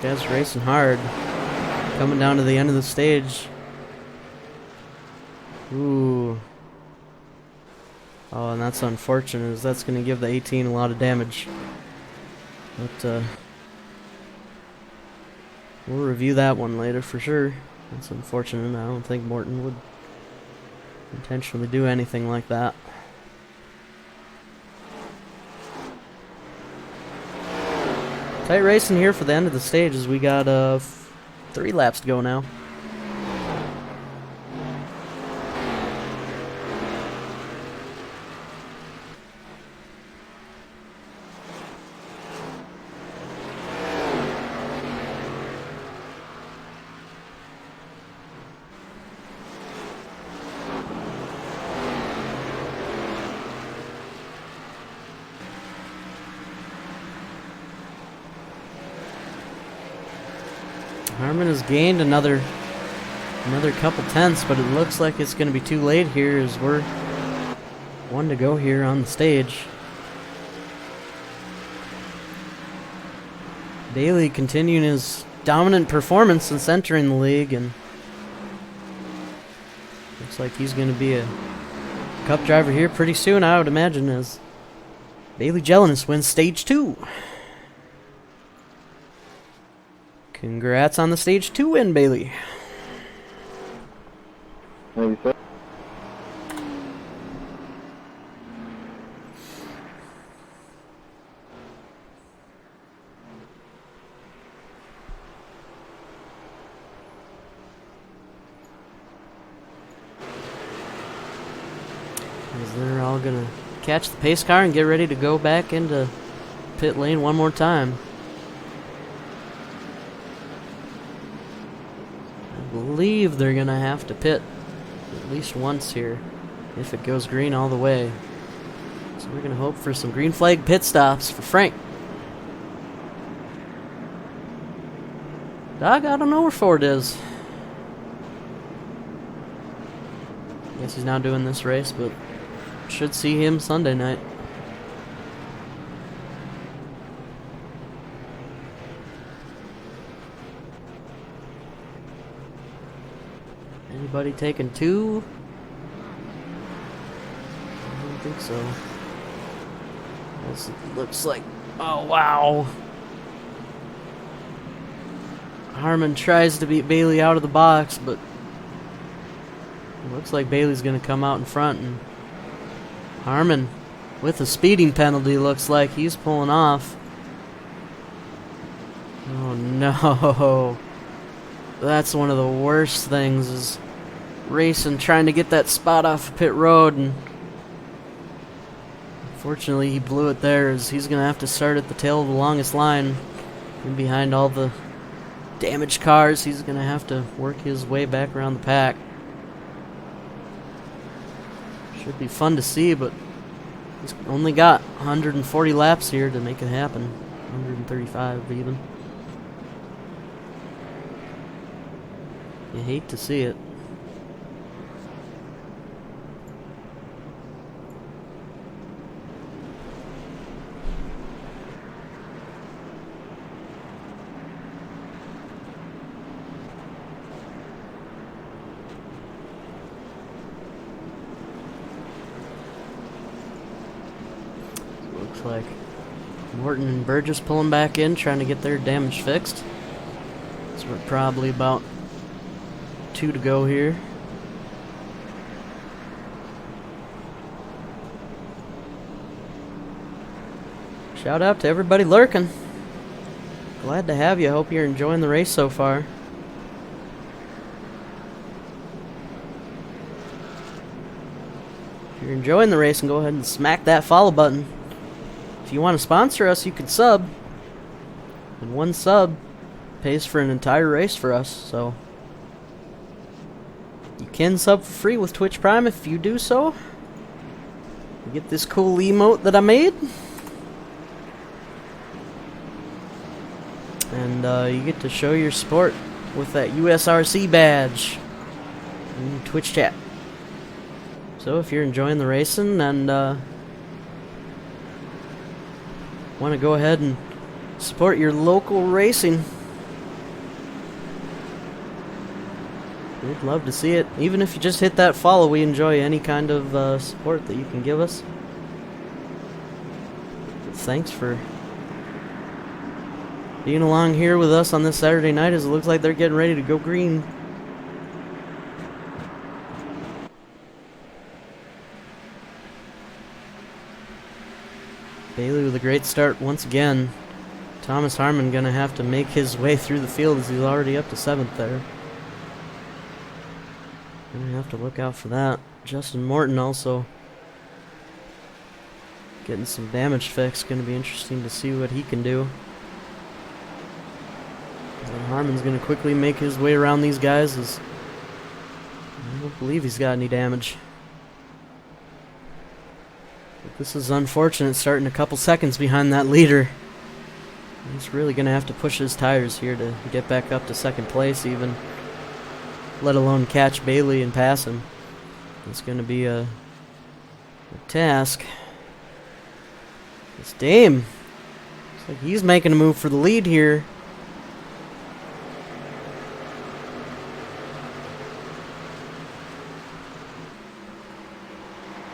A: Guys racing hard, coming down to the end of the stage. Ooh. Oh, and that's unfortunate, as that's going to give the 18 a lot of damage. But we'll review that one later for sure. That's unfortunate. I don't think Morton would intentionally do anything like that. Tight racing here for the end of the stage, as we got 3 laps to go now. Harmon has gained another couple tenths, but it looks like it's going to be too late here, as we're 1 to go here on the stage. Bailey continuing his dominant performance since entering the league, and looks like he's going to be a cup driver here pretty soon, I would imagine, as Bailey Jelinas wins stage 2. Congrats on the stage 2 win, Bailey.
B: Thank you, sir.
A: As they're all gonna catch the pace car and get ready to go back into pit lane one more time. I believe they're gonna have to pit at least once here if it goes green all the way. So we're gonna hope for some green flag pit stops for Frank. Doc, I don't know where Ford is. Guess he's not doing this race, but should see him Sunday night. Anybody taking 2? I don't think so. This looks like... Oh, wow. Harmon tries to beat Bailey out of the box, but it looks like Bailey's going to come out in front. And Harmon, with a speeding penalty, looks like he's pulling off. Oh, no. That's one of the worst things, is racing, trying to get that spot off of pit road, and unfortunately he blew it there, as he's going to have to start at the tail of the longest line. And behind all the damaged cars, he's going to have to work his way back around the pack. Should be fun to see, but he's only got 140 laps here to make it happen. 135 even. You hate to see it. Looks like Morton and Burgess pulling back in, trying to get their damage fixed. So we're probably about 2 to go here. Shout out to everybody lurking. Glad to have you. Hope you're enjoying the race so far. If you're enjoying the race, and go ahead and smack that follow button. If you want to sponsor us, you can sub. And 1 sub pays for an entire race for us, so you can sub for free with Twitch Prime if you do so. You get this cool emote that I made. And you get to show your support with that USRC badge in Twitch chat. So if you're enjoying the racing and want to go ahead and support your local racing, we'd love to see it. Even if you just hit that follow, we enjoy any kind of support that you can give us. Thanks for being along here with us on this Saturday night, as it looks like they're getting ready to go green. Bailey with a great start once again. Thomas Harmon going to have to make his way through the field, as he's already up to 7th there. Going to have to look out for that. Justin Morton also getting some damage fixed. Going to be interesting to see what he can do. And Harmon's going to quickly make his way around these guys, as I don't believe he's got any damage. But this is unfortunate, starting a couple seconds behind that leader. He's really going to have to push his tires here to get back up to 2nd place even, let alone catch Bailey and pass him. It's going to be a task. It's Dame. Looks like he's making a move for the lead here.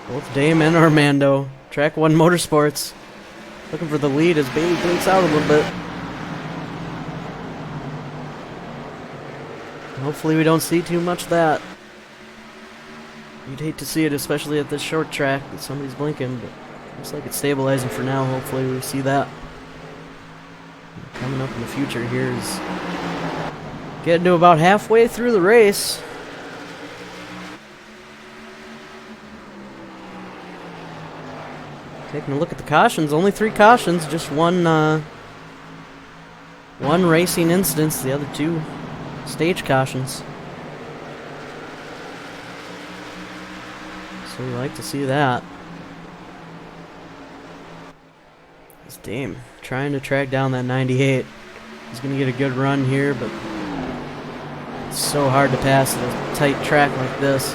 A: Both Dame and Armando. Track 1 Motorsports looking for the lead as Bailey blinks out a little bit. Hopefully we don't see too much of that. You'd hate to see it, especially at this short track, that somebody's blinking, but looks like it's stabilizing for now. Hopefully we see that. Coming up in the future here is getting to about halfway through the race. Taking a look at the cautions, only 3 cautions, just one racing incidents, the other 2 stage cautions. So we like to see that. This Dame trying to track down that 98. He's going to get a good run here, but It's so hard to pass at a tight track like this.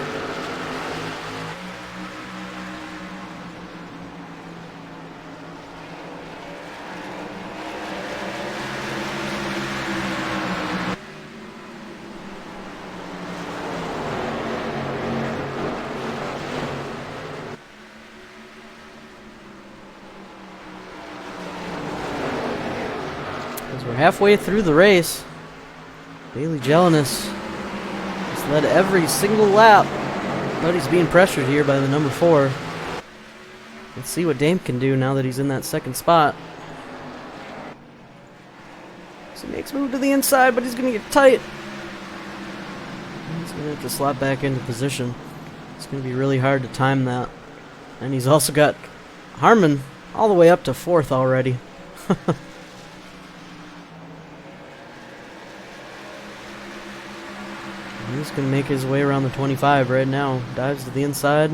A: We're halfway through the race. Bailey Jelinek has led every single lap, but he's being pressured here by the number 4. Let's see what Dame can do now that he's in that second spot. So he makes a move to the inside, but he's going to get tight. He's going to have to slot back into position. It's going to be really hard to time that. And he's also got Harmon all the way up to 4th already. He's going to make his way around the 25 right now. Dives to the inside.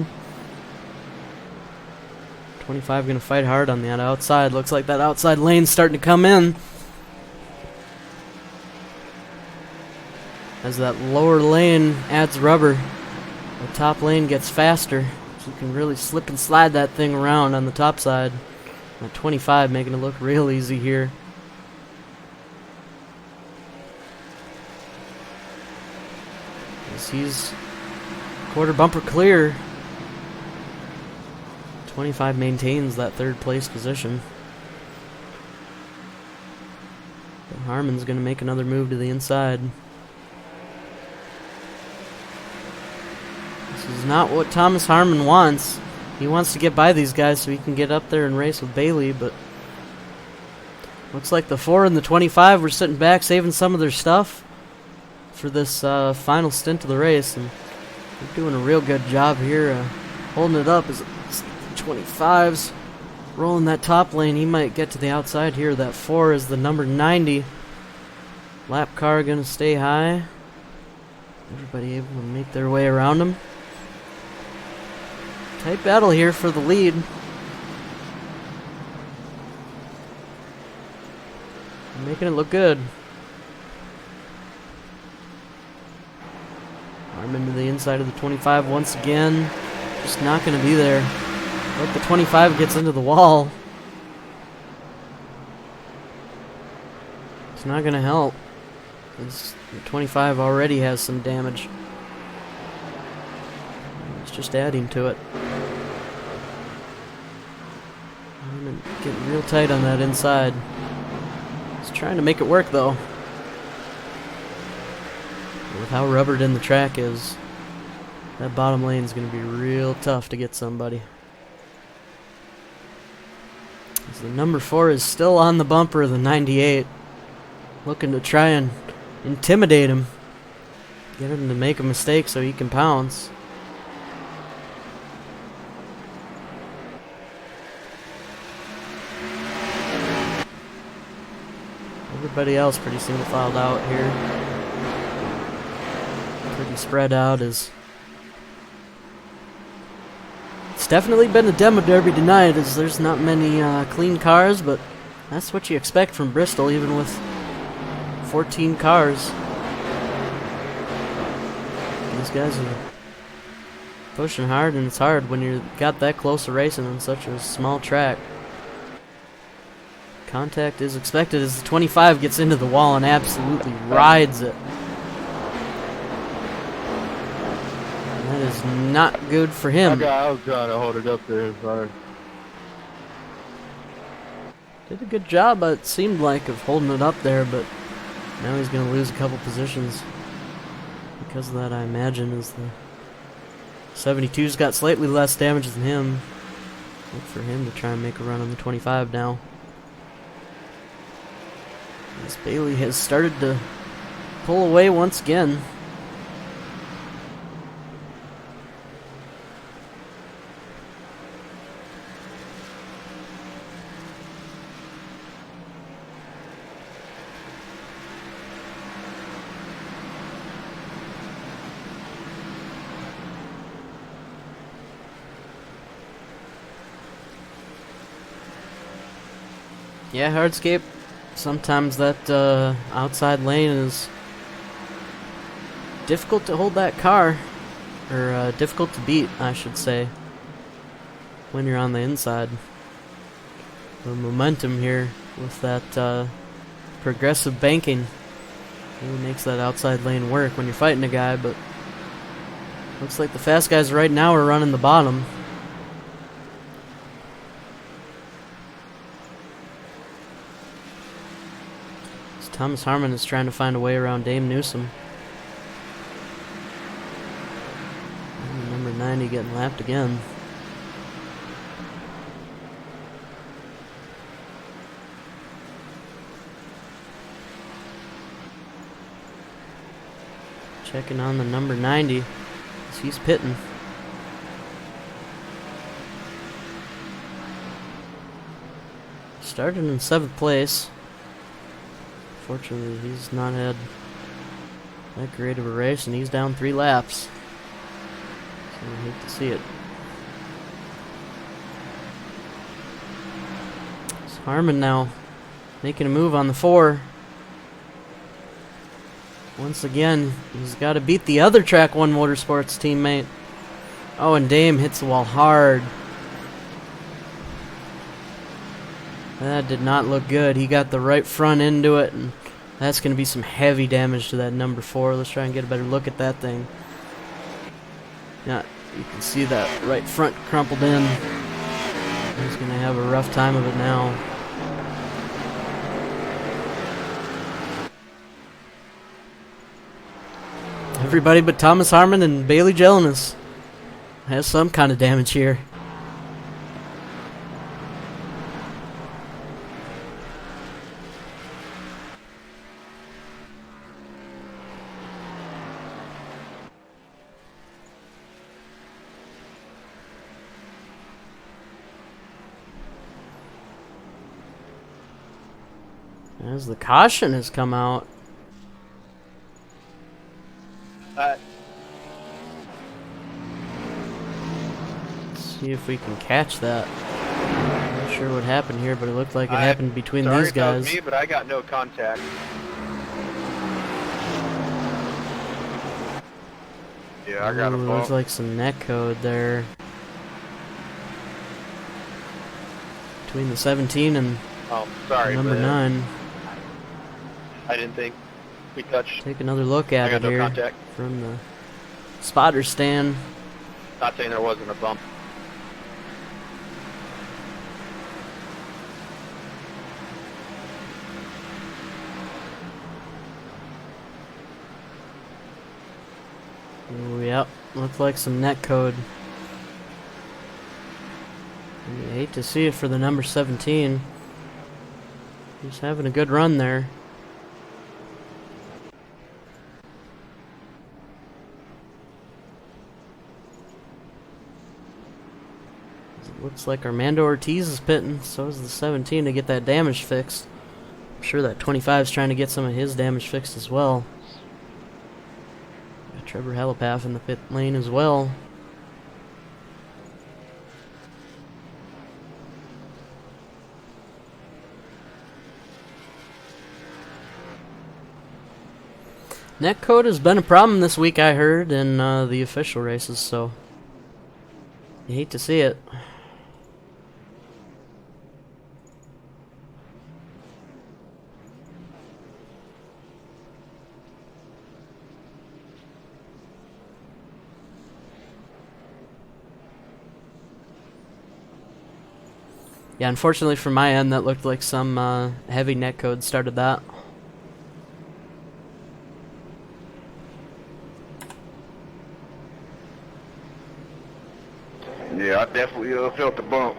A: 25 going to fight hard on that outside. Looks like that outside lane's starting to come in. As that lower lane adds rubber, the top lane gets faster. So you can really slip and slide that thing around on the top side. That 25 making it look real easy here. He's quarter bumper clear. 25 maintains that 3rd place position. But Harmon's going to make another move to the inside. This is not what Thomas Harmon wants. He wants to get by these guys so he can get up there and race with Bailey, but looks like the 4 and the 25 were sitting back saving some of their stuff for this final stint of the race, and they're doing a real good job here holding it up as 25's rolling that top lane. He might get to the outside here. That 4 is the number 90. Lap car gonna stay high. Everybody able to make their way around him. Tight battle here for the lead. Making it look good. Harmon to the inside of the 25 once again. Just not going to be there. But the 25 gets into the wall. It's not going to help. The 25 already has some damage. It's just adding to it. Harmon getting real tight on that inside. He's trying to make it work though. With how rubbered in the track is, that bottom lane is going to be real tough to get somebody. As the number 4 is still on the bumper of the 98, looking to try and intimidate him, get him to make a mistake so he can pounce. Everybody else pretty single filed out here. Pretty spread out. It's definitely been a demo derby tonight, as there's not many clean cars, but that's what you expect from Bristol, even with 14 cars. These guys are pushing hard, and it's hard when you got that close to racing on such a small track. Contact is expected as the 25 gets into the wall and absolutely rides it. That is not good for him.
B: I was trying to hold it up there. Sorry.
A: Did a good job, it seemed like, of holding it up there, but now he's going to lose a couple positions. Because of that, I imagine, as the 72's got slightly less damage than him. Look for him to try and make a run on the 25 now. As Bailey has started to pull away once again. Yeah, hardscape. Sometimes that outside lane is difficult to hold that car, or difficult to beat, I should say, when you're on the inside. The momentum here with that progressive banking really makes that outside lane work when you're fighting a guy, but looks like the fast guys right now are running the bottom. So Thomas Harmon is trying to find a way around Dame Newsom. And number 90 getting lapped again. Checking on the number 90 as he's pitting. Started in 7th place. Fortunately, he's not had that great of a race, and he's down 3 laps. So I hate to see it. It's Harmon now making a move on the 4. Once again, he's got to beat the other Track 1 Motorsports teammate. Oh, and Dame hits the wall hard. That did not look good. He got the right front into it, and that's going to be some heavy damage to that number 4. Let's try and get a better look at that thing. Yeah, you can see that right front crumpled in. He's going to have a rough time of it now. Everybody but Thomas Harmon and Bailey Jelinas has some kind of damage here. As the caution has come out. Let's see if we can catch that. I'm not sure what happened here, but it looked like it happened between these guys.
D: Sorry, me, but I got no contact.
B: Yeah, I got a bump.
A: Looks like some neck code there. Between the 17 and
D: Sorry,
A: number 9.
D: I didn't think we touched.
A: Take another look at it
D: no
A: here
D: contact.
A: from the spotter stand.
D: Not saying there wasn't a bump.
A: Ooh, yep, looks like some net code. You hate to see it for the number 17. He's having a good run there. It looks like Armando Ortiz is pitting, so is the 17 to get that damage fixed. I'm sure that 25 is trying to get some of his damage fixed as well. Got Trevor Halipath in the pit lane as well. Netcode has been a problem this week, I heard, in the official races, so you hate to see it. Yeah, unfortunately from my end, that looked like some heavy netcode started that.
B: Yeah, I definitely felt the bump.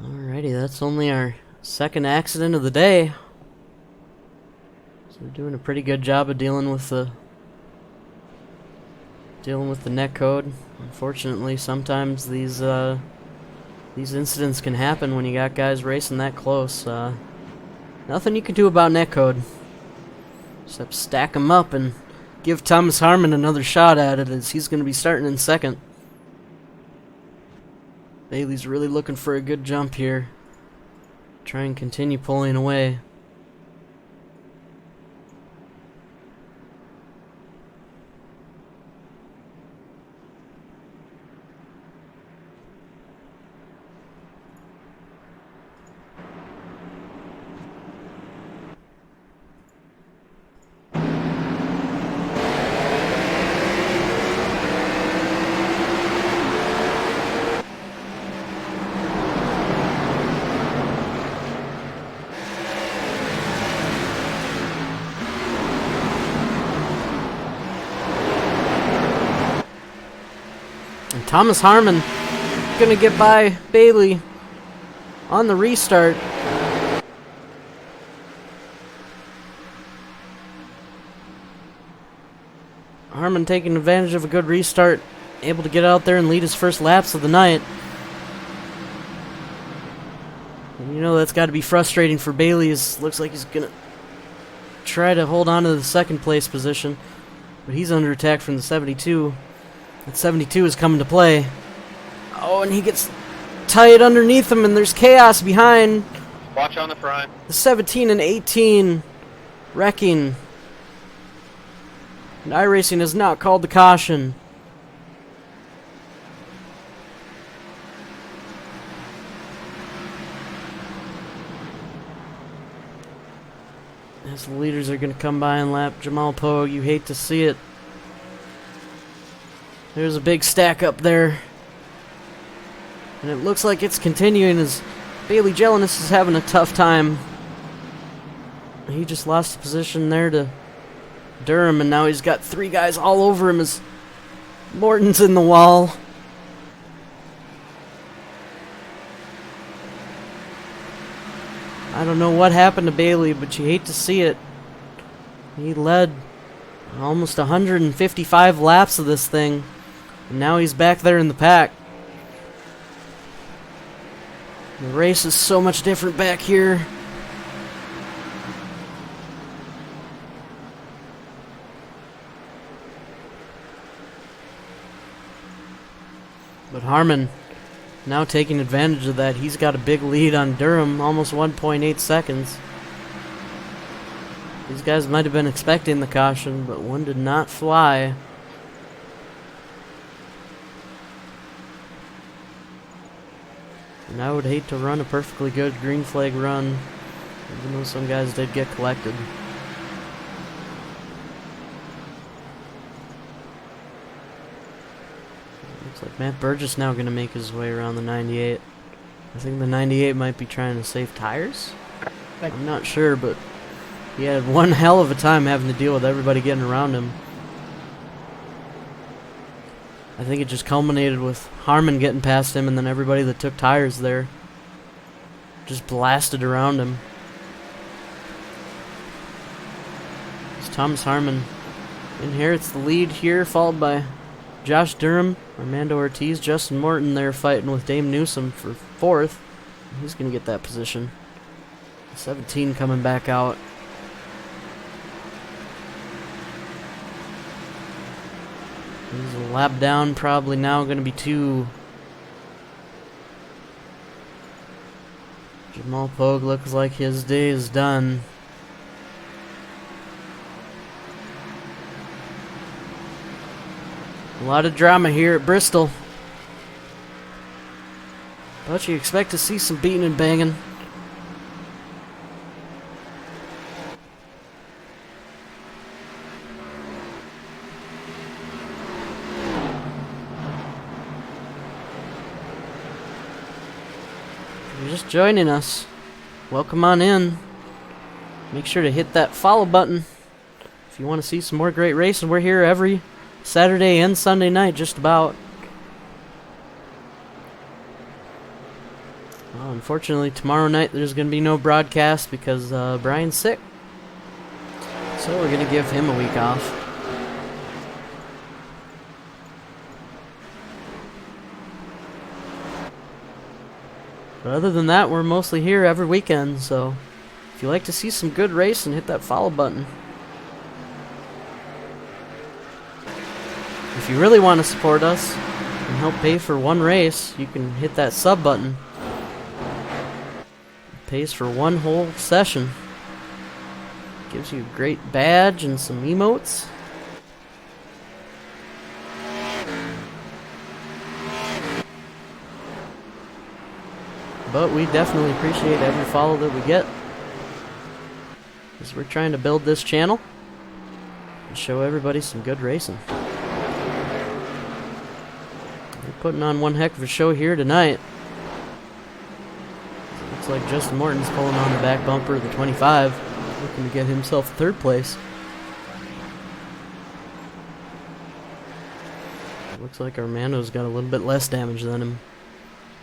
A: Alrighty, that's only our second accident of the day. So we're doing a pretty good job of dealing with dealing with the net code. Unfortunately, sometimes these incidents can happen when you got guys racing that close. Nothing you can do about net code. Except stack them up and give Thomas Harmon another shot at it, as he's going to be starting in second. Bailey's really looking for a good jump here. Try and continue pulling away. And Thomas Harmon gonna get by Bailey on the restart. Harmon taking advantage of a good restart, able to get out there and lead his first laps of the night. And you know that's got to be frustrating for Bailey. Looks like he's gonna try to hold on to the second place position, but he's under attack from the 72. That 72 is coming to play. Oh, and he gets tight underneath him, and there's chaos behind.
D: Watch on the front.
A: The 17 and 18 wrecking. And iRacing has not called the caution. As the leaders are going to come by and lap Jamal Pogue, you hate to see it. There's a big stack up there. And it looks like it's continuing as Bailey Jelinek is having a tough time. He just lost the position there to Durham, and now he's got three guys all over him as Morton's in the wall. I don't know what happened to Bailey, but you hate to see it. He led almost 155 laps of this thing, and now he's back there in the pack. The race is so much different back here. But Harmon now taking advantage of that. He's got a big lead on Durham, almost 1.8 seconds. These guys might have been expecting the caution, but one did not fly. And I would hate to run a perfectly good green flag run, even though some guys did get collected. Looks like Matt Burgess now going to make his way around the 98. I think the 98 might be trying to save tires. I'm not sure, but he had one hell of a time having to deal with everybody getting around him. I think it just culminated with Harmon getting past him, and then everybody that took tires there just blasted around him. As Thomas Harmon inherits the lead here, followed by Josh Durham, Armando Ortiz, Justin Morton there fighting with Dame Newsom for fourth. He's going to get that position. 17 coming back out. He's a lap down, probably now going to be 2. Jamal Pogue looks like his day is done. A lot of drama here at Bristol. But you expect to see some beating and banging. If you're just joining us, welcome on in. Make sure to hit that follow button if you want to see some more great racing. We're here every Saturday and Sunday night, just about. Well, unfortunately, tomorrow night there's going to be no broadcast because Brian's sick. So we're going to give him a week off. But other than that, we're mostly here every weekend, so if you like to see some good racing, hit that follow button. If you really want to support us and help pay for one race, you can hit that sub button. It pays for one whole session. Gives you a great badge and some emotes. But we definitely appreciate every follow that we get, because we're trying to build this channel and show everybody some good racing. We're putting on one heck of a show here tonight. Looks like Justin Morton's pulling on the back bumper of the 25, looking to get himself third place. Looks like Armando's got a little bit less damage than him.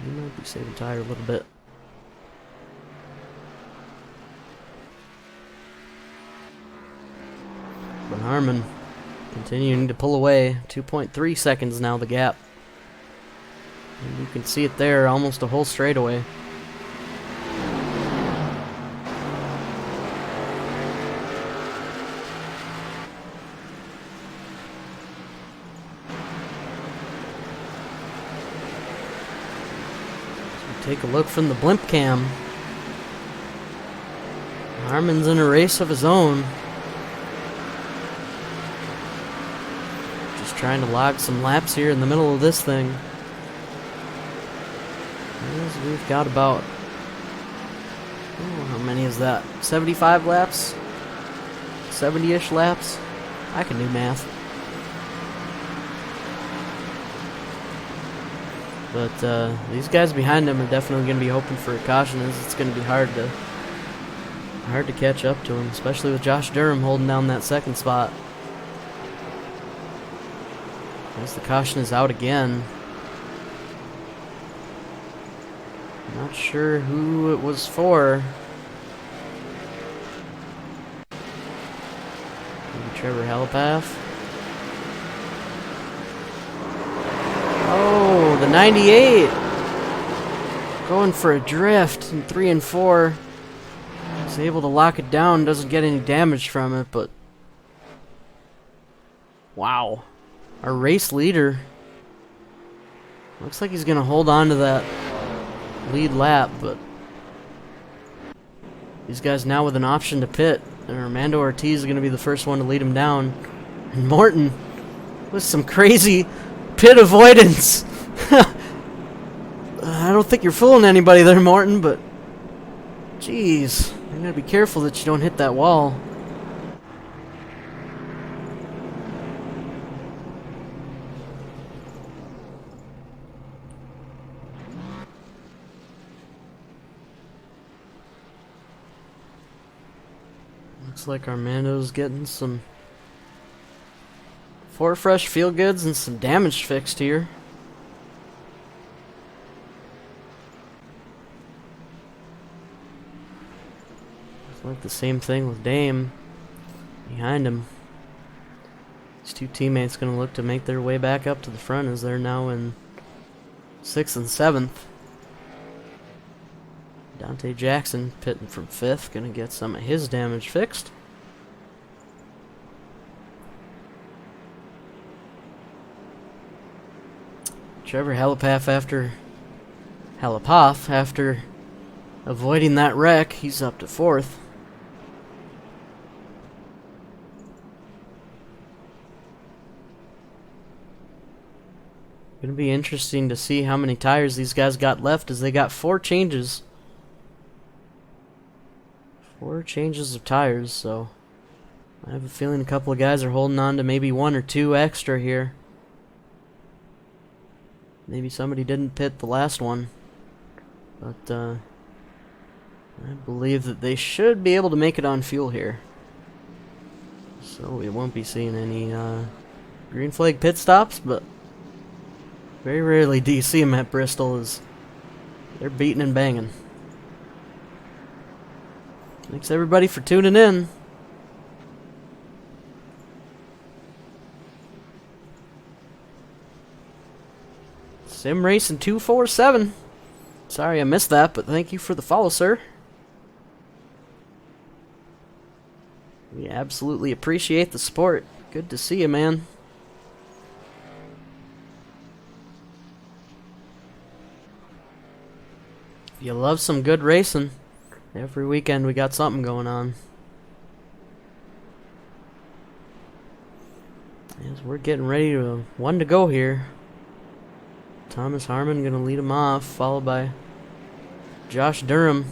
A: He might be saving tire a little bit. But Harmon continuing to pull away. 2.3 seconds now, the gap. And you can see it there, almost a whole straightaway. Take a look from the blimp cam. Harmon's in a race of his own. Just trying to log some laps here in the middle of this thing. As we've got about, how many is that? 75 laps? 70-ish laps? I can do math. But these guys behind him are definitely going to be hoping for a caution, as it's going to be hard to catch up to him, especially with Josh Durham holding down that second spot. As the caution is out again. Not sure who it was for. Maybe Trevor Halipath. Oh, the 98. Going for a drift in 3 and 4. He's able to lock it down, doesn't get any damage from it, but wow. Our race leader. Looks like he's going to hold on to that lead lap, but these guys now with an option to pit, and Armando Ortiz is going to be the first one to lead him down. And Morton with some crazy pit avoidance. I don't think you're fooling anybody there, Morton, but jeez, you gotta be careful that you don't hit that wall. Looks like Armando's getting some 4 fresh feel goods and some damage fixed here. Looks like the same thing with Dame behind him. These two teammates going to look to make their way back up to the front, as they're now in 6th and 7th. Dante Jackson pitting from 5th, going to get some of his damage fixed. Trevor Halipath after avoiding that wreck, he's up to 4th. Gonna be interesting to see how many tires these guys got left, as they got 4 changes. 4 changes of tires, so I have a feeling a couple of guys are holding on to maybe 1 or 2 extra here. Maybe somebody didn't pit the last one, but I believe that they should be able to make it on fuel here. So we won't be seeing any green flag pit stops, but very rarely do you see them at Bristol, as they're beating and banging. Thanks everybody for tuning in. Sim Racing 247. Sorry I missed that, but thank you for the follow, sir. We absolutely appreciate the support. Good to see you, man. If you love some good racing, every weekend we got something going on. As we're getting ready to one to go here. Thomas Harmon gonna lead him off, followed by Josh Durham.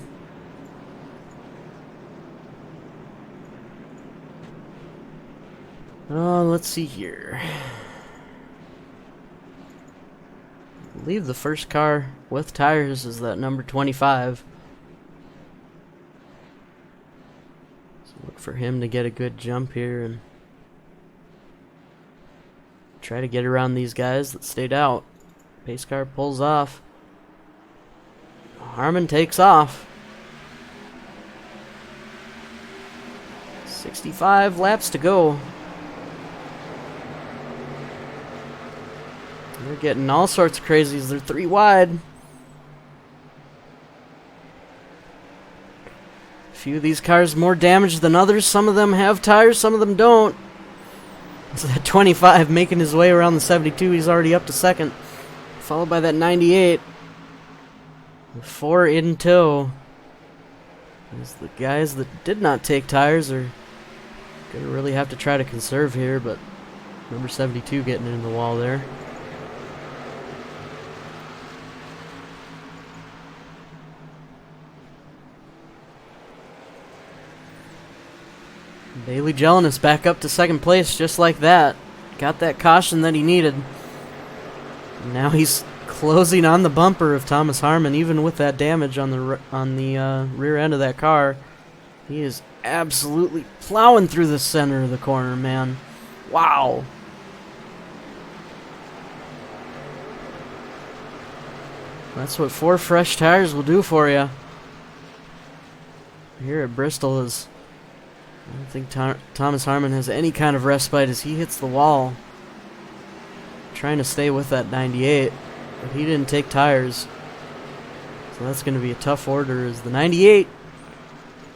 A: Let's see here. I believe the first car with tires is that number 25. So look for him to get a good jump here and try to get around these guys that stayed out. Pace car pulls off. Harmon takes off. 65 laps to go. They're getting all sorts of crazies. They're 3 wide. A few of these cars more damaged than others. Some of them have tires, some of them don't. So that 25 making his way around the 72. He's already up to second. Followed by that 98. 4 in tow. As the guys that did not take tires are going to really have to try to conserve here, but number 72 getting in the wall there. Bailey Jelinas back up to second place just like that. Got that caution that he needed. Now he's closing on the bumper of Thomas Harmon, even with that damage on the rear end of that car. He is absolutely plowing through the center of the corner, man. Wow. That's what 4 fresh tires will do for you. Here at Bristol is... I don't think Thomas Harmon has any kind of respite as he hits the wall. Trying to stay with that 98, but he didn't take tires. So that's going to be a tough order as the 98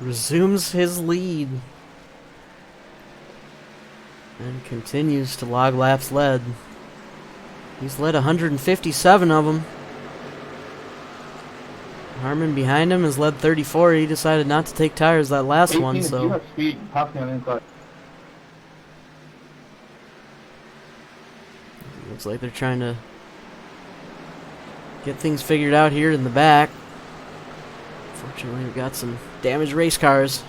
A: resumes his lead and continues to log laps led. He's led 157 of them. Harmon behind him has led 34. He decided not to take tires that last one, so...
E: You have speed, passing on inside.
A: Looks like they're trying to get things figured out here in the back. Fortunately, we've got some damaged race cars.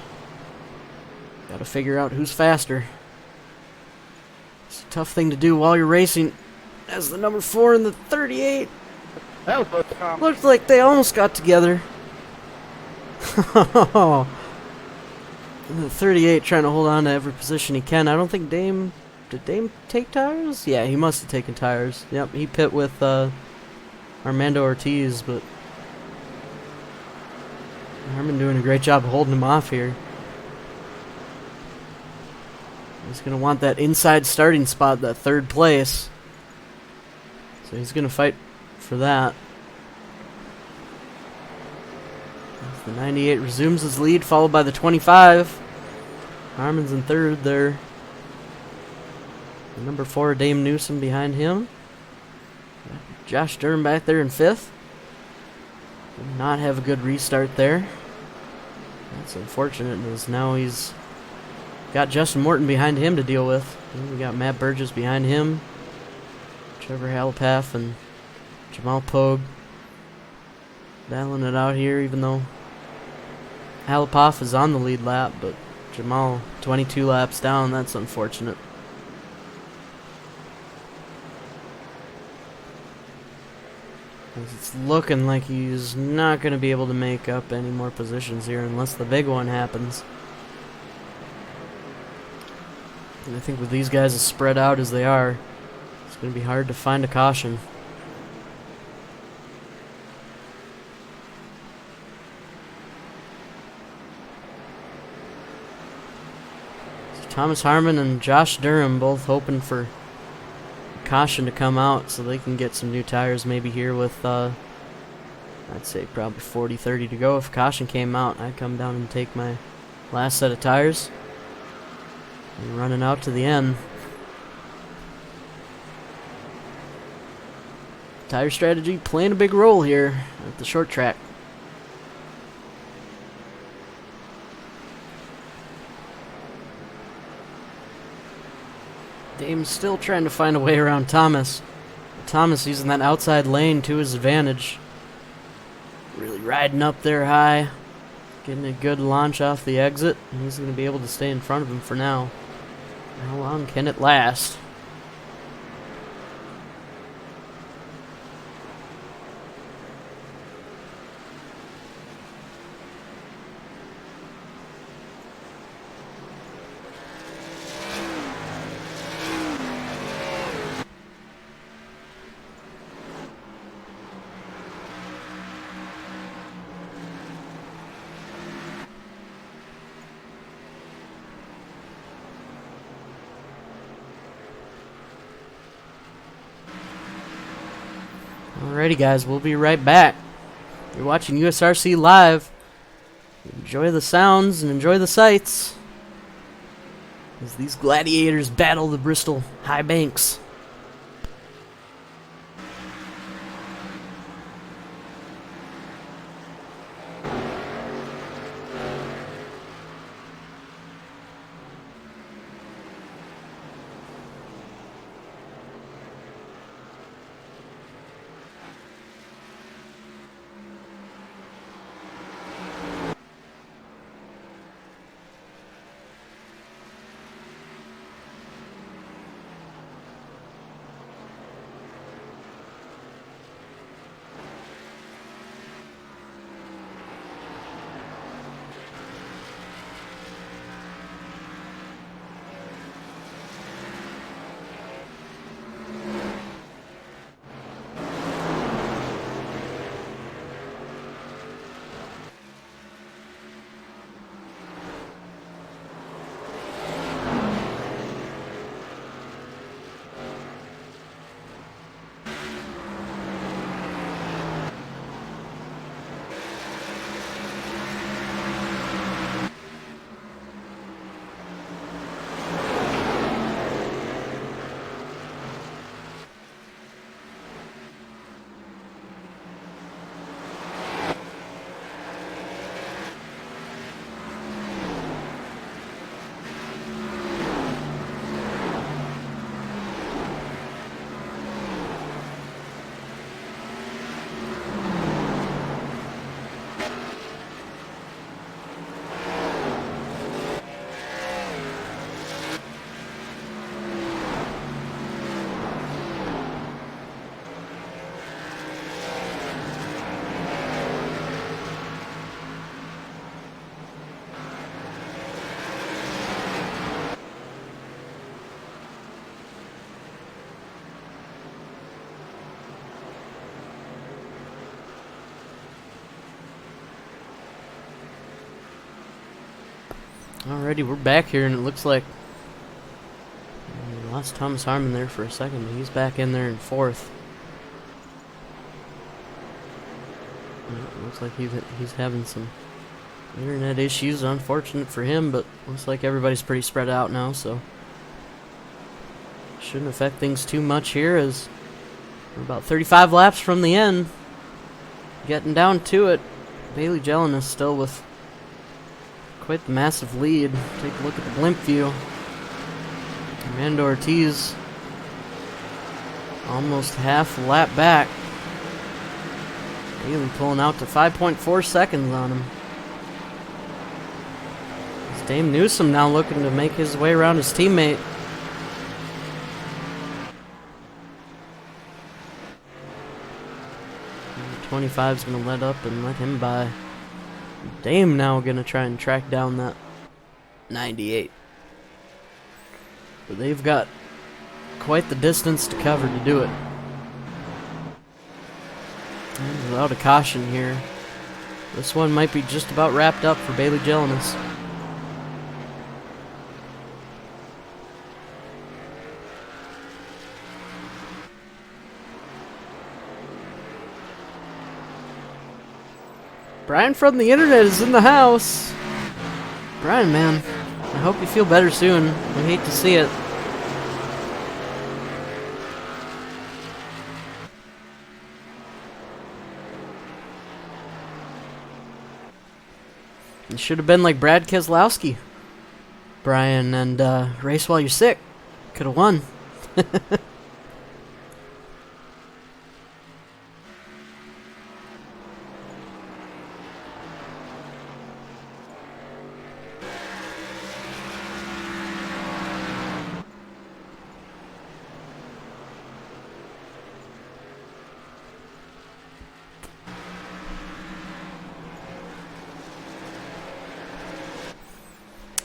A: Got to figure out who's faster. It's a tough thing to do while you're racing. As the number 4 and the 38.
E: That was close to come.
A: Looks like they almost got together. The 38 trying to hold on to every position he can. I don't think Dame... Did Dame take tires? Yeah, he must have taken tires. Yep, he pit with Armando Ortiz, but Harmon doing a great job of holding him off here. He's going to want that inside starting spot, that 3rd place. So he's going to fight for that. As the 98 resumes his lead, followed by the 25. Harmon's in 3rd there. The number 4, Dame Newsom behind him. Josh Durham back there in 5th. Did not have a good restart there. That's unfortunate, as now he's got Justin Morton behind him to deal with. And we got Matt Burgess behind him. Trevor Halapath and Jamal Pogue battling it out here, even though Halapath is on the lead lap, but Jamal 22 laps down. That's unfortunate. It's looking like he's not going to be able to make up any more positions here unless the big one happens. And I think with these guys as spread out as they are, it's going to be hard to find a caution. So Thomas Harmon and Josh Durham both hoping for caution to come out so they can get some new tires maybe here with I'd say probably 40, 30 to go. If caution came out, I'd come down and take my last set of tires. And running out to the end. Tire strategy playing a big role here at the short track. Dame's still trying to find a way around Thomas. Thomas using that outside lane to his advantage. Really riding up there high. Getting a good launch off the exit. And he's going to be able to stay in front of him for now. How long can it last? Alrighty guys, we'll be right back. You're watching USRC Live. Enjoy the sounds and enjoy the sights as these gladiators battle the Bristol high banks. Alrighty, we're back here, and it looks like we lost Thomas Harmon there for a second, but he's back in there in fourth. It looks like he's having some internet issues. Unfortunate for him, but looks like everybody's pretty spread out now, so shouldn't affect things too much here, as we're about 35 laps from the end. Getting down to it. Bailey Jelen is still with quite the massive lead. Take a look at the blimp view. Amanda Ortiz almost half a lap back. Bailey pulling out to 5.4 seconds on him. It's Dame Newsom now looking to make his way around his teammate. And 25 is going to let up and let him by. Dame now going to try and track down that 98. But they've got quite the distance to cover to do it. And without a caution here, this one might be just about wrapped up for Bailey Jelinas. Brian from the internet is in the house. Brian, man, I hope you feel better soon. I hate to see it. You should have been like Brad Keselowski, Brian, and race while you're sick. Could have won.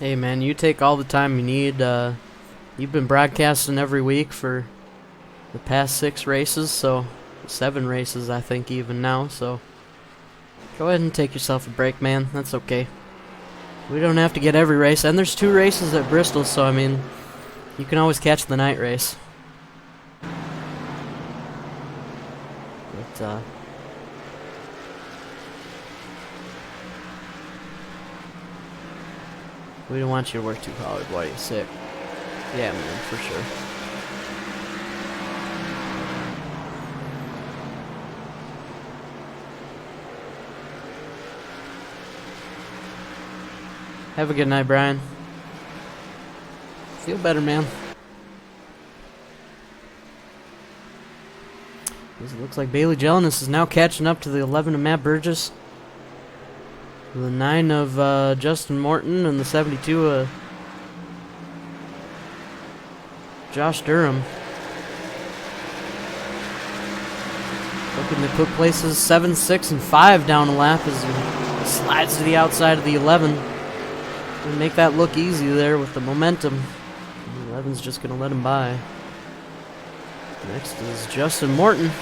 A: Hey man, you take all the time you need. You've been broadcasting every week for the past 6 races, so 7 races I think even now, so go ahead and take yourself a break, man. That's okay. We don't have to get every race, and there's 2 races at Bristol, so I mean, you can always catch the night race. But we don't want you to work too hard while you're sick. Yeah, man, for sure. Have a good night, Brian. Feel better, man. It looks like Bailey Jelinas is now catching up to the 11 of Matt Burgess. The 9 of Justin Morton and the 72 of Josh Durham. Looking to put places 7, 6, and 5 down a lap as he slides to the outside of the 11. And make that look easy there with the momentum. The 11's just going to let him by. Next is Justin Morton.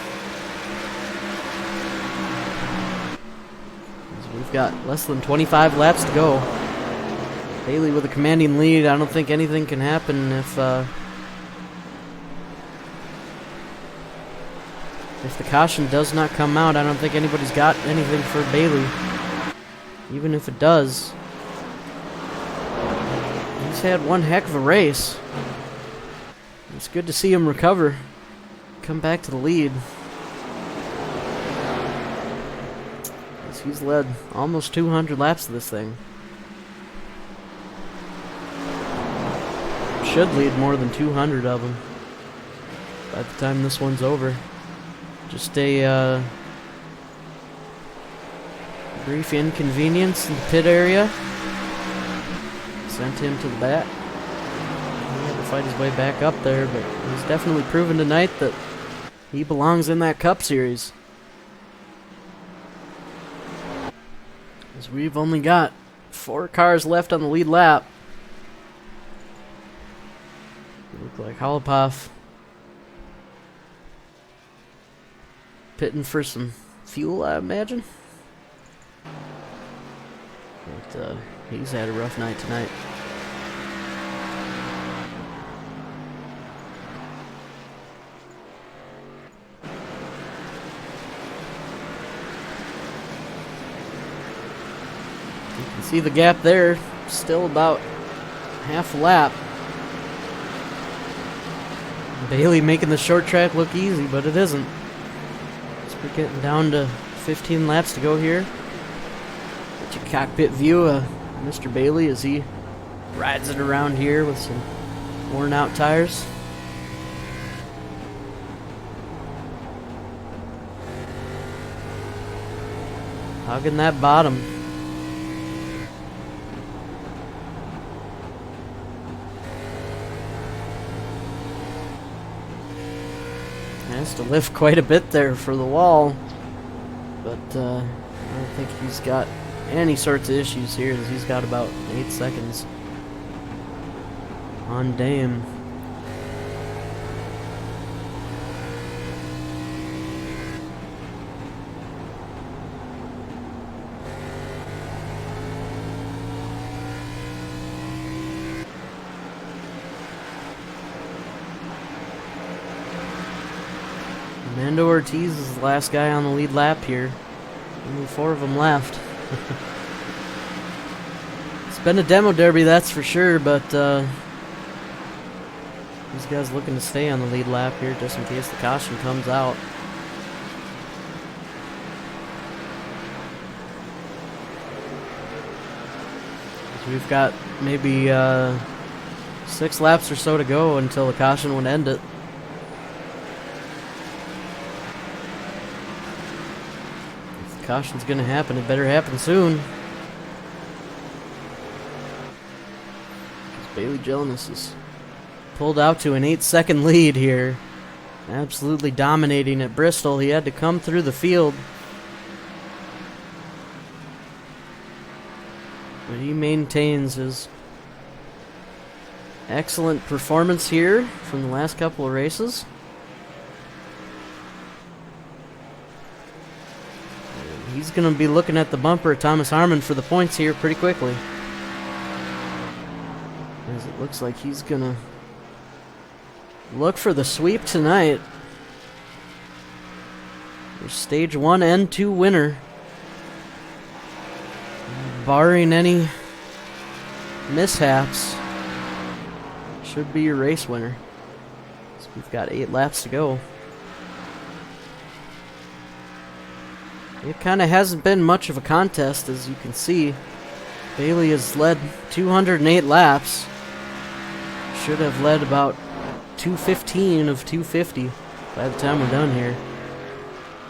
A: We've got less than 25 laps to go. Bailey with a commanding lead. I don't think anything can happen if the caution does not come out. I don't think anybody's got anything for Bailey. Even if it does, he's had one heck of a race. It's good to see him recover, come back to the lead. He's led almost 200 laps of this thing. Should lead more than 200 of them by the time this one's over. Just a brief inconvenience in the pit area. Sent him to the back. He had to fight his way back up there, but he's definitely proven tonight that he belongs in that Cup Series. As we've only got 4 cars left on the lead lap. Look like Holopath pitting for some fuel, I imagine. But he's had a rough night tonight. You can see the gap there, still about half a lap. Bailey making the short track look easy, but it isn't. We're getting down to 15 laps to go here. Get your cockpit view of Mr. Bailey as he rides it around here with some worn out tires. Hugging that bottom. Has to lift quite a bit there for the wall, but I don't think he's got any sorts of issues here, as he's got about 8 seconds on Dame. Ortiz is the last guy on the lead lap here. Only 4 of them left. It's been a demo derby, that's for sure, but these guys looking to stay on the lead lap here just in case the caution comes out. So we've got maybe 6 laps or so to go until the caution would end it. If the caution's gonna happen, it better happen soon. Because Bailey Jelinek is pulled out to an 8-second lead here. Absolutely dominating at Bristol. He had to come through the field, but he maintains his excellent performance here from the last couple of races. And he's going to be looking at the bumper of Thomas Harmon for the points here pretty quickly, as it looks like he's going to look for the sweep tonight. There's stage 1 and 2 winner, barring any mishaps. Should be your race winner. So we've got 8 laps to go. It kind of hasn't been much of a contest, as you can see. Bailey has led 208 laps. Should have led about 215 of 250 by the time we're done here.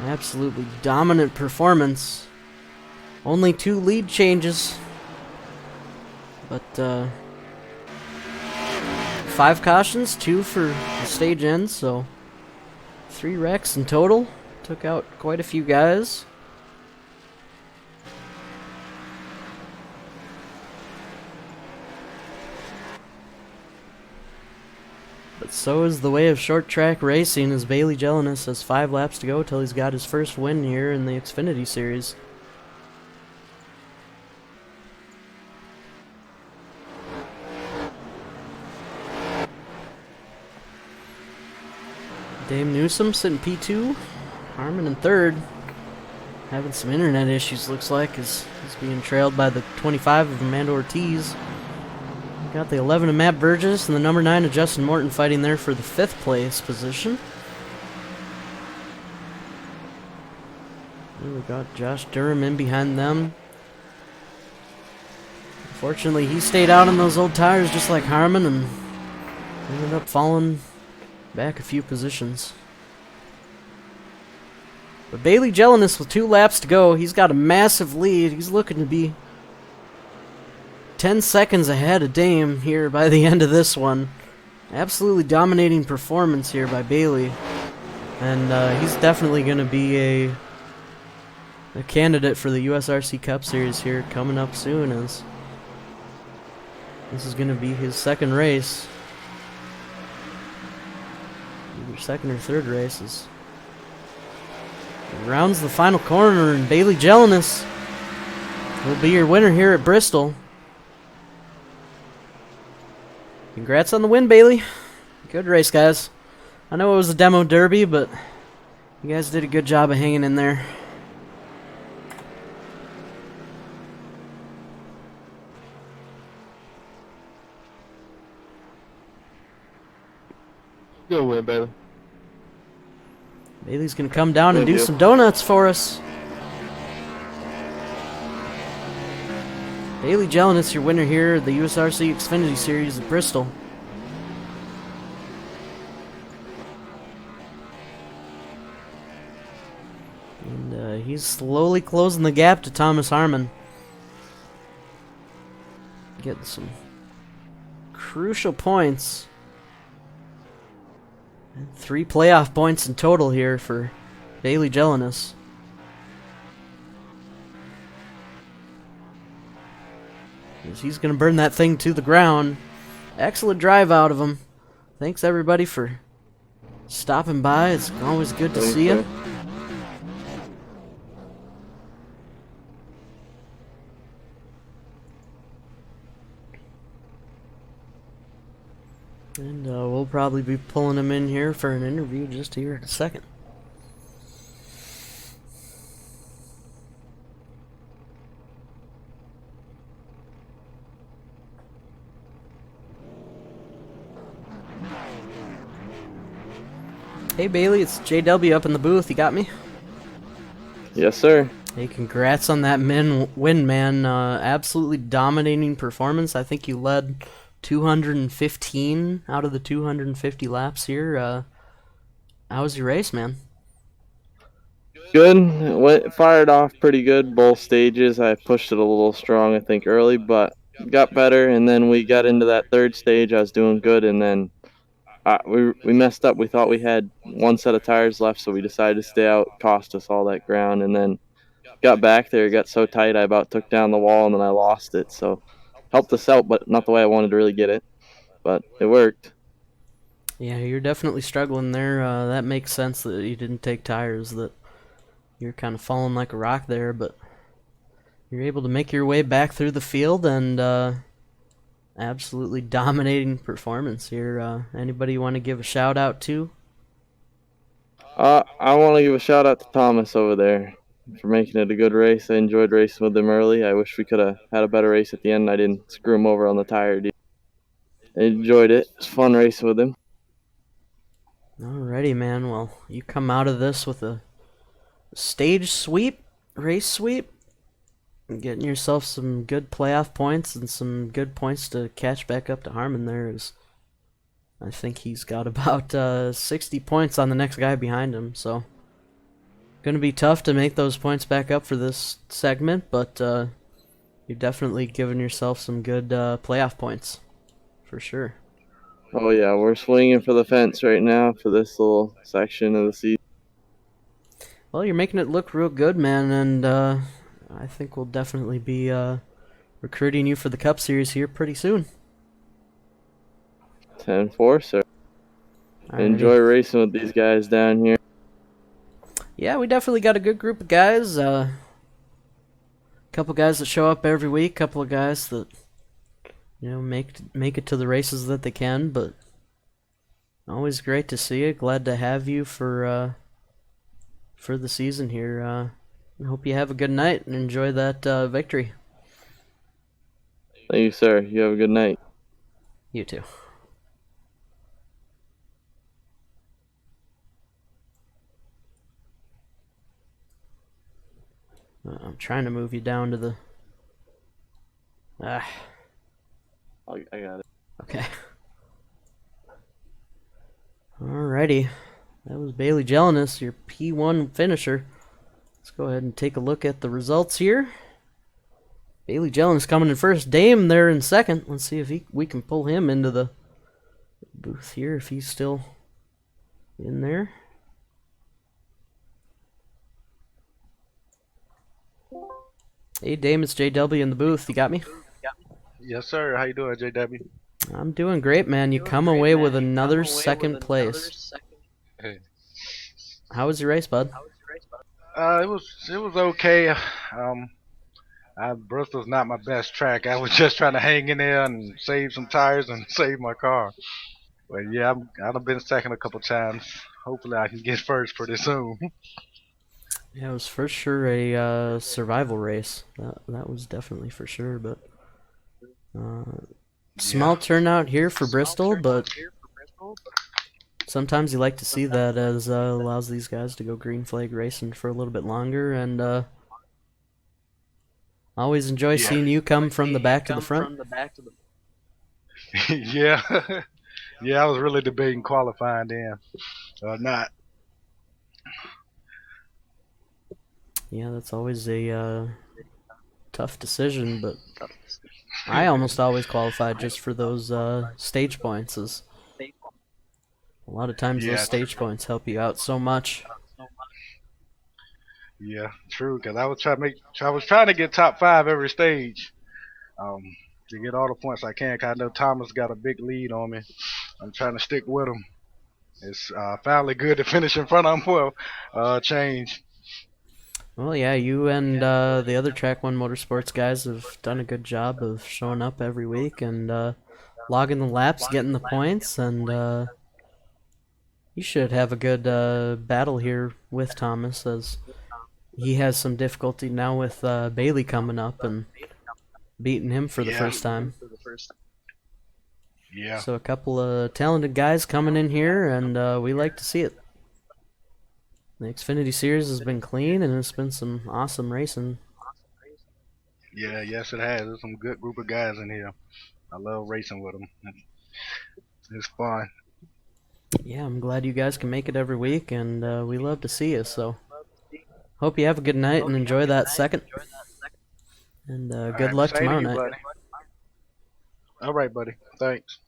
A: Absolutely dominant performance. Only 2 lead changes, but 5 cautions, 2 for the stage end, so 3 wrecks in total. Took out quite a few guys. But so is the way of short track racing, as Bailey Jelinek has 5 laps to go till he's got his first win here in the Xfinity Series. Dame Newsom sitting P2, Harmon in 3rd. Having some internet issues, looks like, as he's being trailed by the 25 of Amanda Ortiz. Got the 11 of Matt Burgess and the number 9 of Justin Morton fighting there for the 5th place position. And we got Josh Durham in behind them. Unfortunately, he stayed out on those old tires just like Harmon and ended up falling back a few positions. But Bailey Jelinek with 2 laps to go. He's got a massive lead. He's looking to be 10 seconds ahead of Dame here by the end of this one. Absolutely dominating performance here by Bailey. And he's definitely going to be a candidate for the USRC Cup Series here coming up soon, as this is going to be his 2nd race. Either 2nd or 3rd races. He rounds the final corner, and Bailey Jelinek will be your winner here at Bristol. Congrats on the win, Bailey. Good race, guys. I know it was a demo derby, but you guys did a good job of hanging in there.
D: Good win, Bailey.
A: Bailey's going to come down and do some donuts for us. Bailey Jelinek, your winner here at the USRC Xfinity Series at Bristol. And he's slowly closing the gap to Thomas Harmon. Getting some crucial points. 3 playoff points in total here for Bailey Jelinek. He's going to burn that thing to the ground. Excellent drive out of him. Thanks everybody for stopping by. It's always good to see you. And we'll probably be pulling him in here for an interview just here in a second. Hey Bailey, it's JW up in the booth. You got me?
F: Yes, sir.
A: Hey, congrats on that win, man. Absolutely dominating performance. I think you led 215 out of the 250 laps here. How was your race, man?
F: Good. Fired off pretty good both stages. I pushed it a little strong, I think, early, but got better. And then we got into that third stage. I was doing good, and then we messed up. We thought we had one set of tires left, so we decided to stay out. Cost us all that ground, and then got back there. It got so tight, I about took down the wall, and then I lost it. So helped us out, but not the way I wanted to really get it. But it worked.
A: Yeah, you're definitely struggling there. That makes sense that you didn't take tires, that you're kind of falling like a rock there, but you're able to make your way back through the field and absolutely dominating performance here. Anybody you want to give a shout out to?
F: I want to give a shout out to Thomas over there for making it a good race. I enjoyed racing with him early. I wish we could have had a better race at the end. I didn't screw him over on the tire deal. I enjoyed it. It was fun racing with him.
A: Alrighty, man. Well, you come out of this with a stage sweep, race sweep, and getting yourself some good playoff points and some good points to catch back up to Harmon there. Is, I think he's got about 60 points on the next guy behind him, so gonna be tough to make those points back up for this segment, but you're definitely giving yourself some good playoff points, for sure.
F: Oh, yeah, we're swinging for the fence right now for this little section of the season.
A: Well, you're making it look real good, man, and I think we'll definitely be recruiting you for the Cup Series here pretty soon.
F: 10-4, sir.
A: Alrighty.
F: Enjoy racing with these guys down here.
A: Yeah, we definitely got a good group of guys. Couple guys that show up every week, couple of guys that make it to the races that they can, but always great to see you. Glad to have you for the season here. I hope you have a good night and enjoy that victory.
F: Thank you, sir. You have a good night.
A: You too. I'm trying to move you down to the...
F: I got it.
A: Okay. Alrighty. That was Bailey Jelinas, your P1 finisher. Let's go ahead and take a look at the results here. Bailey Jelinas coming in first. Dame there in second. Let's see if we can pull him into the booth here, if he's still in there. Hey Dame, it's JW in the booth. You got me?
G: Yes, sir. How you doing, JW?
A: I'm doing great, man. You come away with another second place. How was your race, bud?
G: It was okay. Bristol's not my best track. I was just trying to hang in there and save some tires and save my car. But yeah, I've been second a couple times. Hopefully, I can get first pretty soon.
A: Yeah, it was for sure a survival race. That was definitely for sure, but small turnout here for Bristol, but sometimes you like to see that, as allows these guys to go green flag racing for a little bit longer, and always enjoy seeing you come from the back to the front.
G: Yeah, yeah. I was really debating qualifying then or not.
A: Yeah, that's always a tough decision, but I almost always qualified just for those stage points. As a lot of times those stage points help you out so much.
G: Yeah, true. Cause I was trying to get top 5 every stage, to get all the points I can. Cause I know Thomas got a big lead on me. I'm trying to stick with him. It's finally good to finish in front of him. Well, change.
A: Well, yeah, you and the other Track 1 Motorsports guys have done a good job of showing up every week and logging the laps, getting the points, and you should have a good battle here with Thomas, as he has some difficulty now with Bailey coming up and beating him for the first time.
G: Yeah.
A: So a couple of talented guys coming in here, and we like to see it. The Xfinity Series has been clean, and it's been some awesome racing.
G: Yeah, yes, it has. There's some good group of guys in here. I love racing with them. It's fun.
A: Yeah, I'm glad you guys can make it every week, and we love to see you. So, hope you have a good night and enjoy that second. And
G: All
A: good
G: right,
A: luck
G: same
A: tomorrow
G: to you,
A: night.
G: buddy. All right, buddy. Thanks.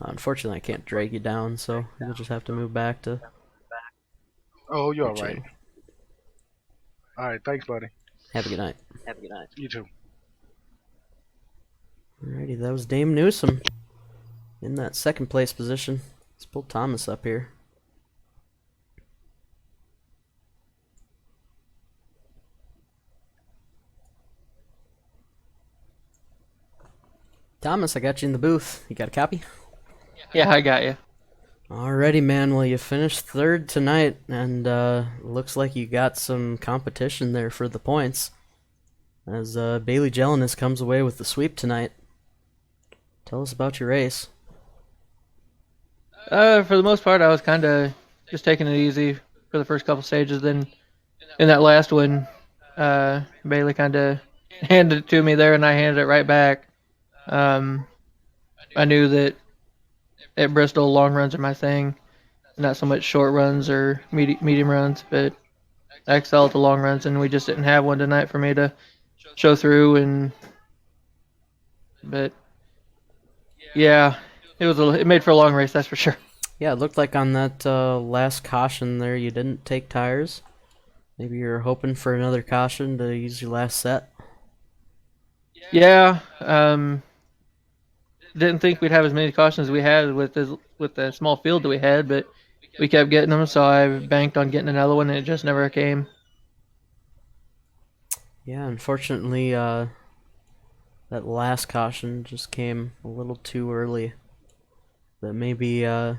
A: Unfortunately, I can't drag you down, so you'll just have to move back to
G: Oh, you're
A: your
G: all right.
A: channel.
G: All right, thanks, buddy.
A: Have a good night.
G: You too.
A: Alrighty, that was Dame Newsom in that second place position. Let's pull Thomas up here. Thomas, I got you in the booth. You got a copy?
H: Yeah, I got you.
A: Alrighty, man. Well, you finished third tonight, and looks like you got some competition there for the points. As Bailey Jelinek comes away with the sweep tonight. Tell us about your race.
H: For the most part, I was kind of just taking it easy for the first couple stages. Then in that last one, Bailey kind of handed it to me there, and I handed it right back. I knew that at Bristol, long runs are my thing, not so much short runs or medium runs, but I excel at the long runs, and we just didn't have one tonight for me to show through. But yeah, it made for a long race, that's for sure.
A: Yeah, it looked like on that last caution there you didn't take tires. Maybe you're hoping for another caution to use your last set.
H: Yeah, didn't think we'd have as many cautions as we had with the small field that we had, but we kept getting them, so I banked on getting another one, and it just never came.
A: Yeah, unfortunately, that last caution just came a little too early. But maybe if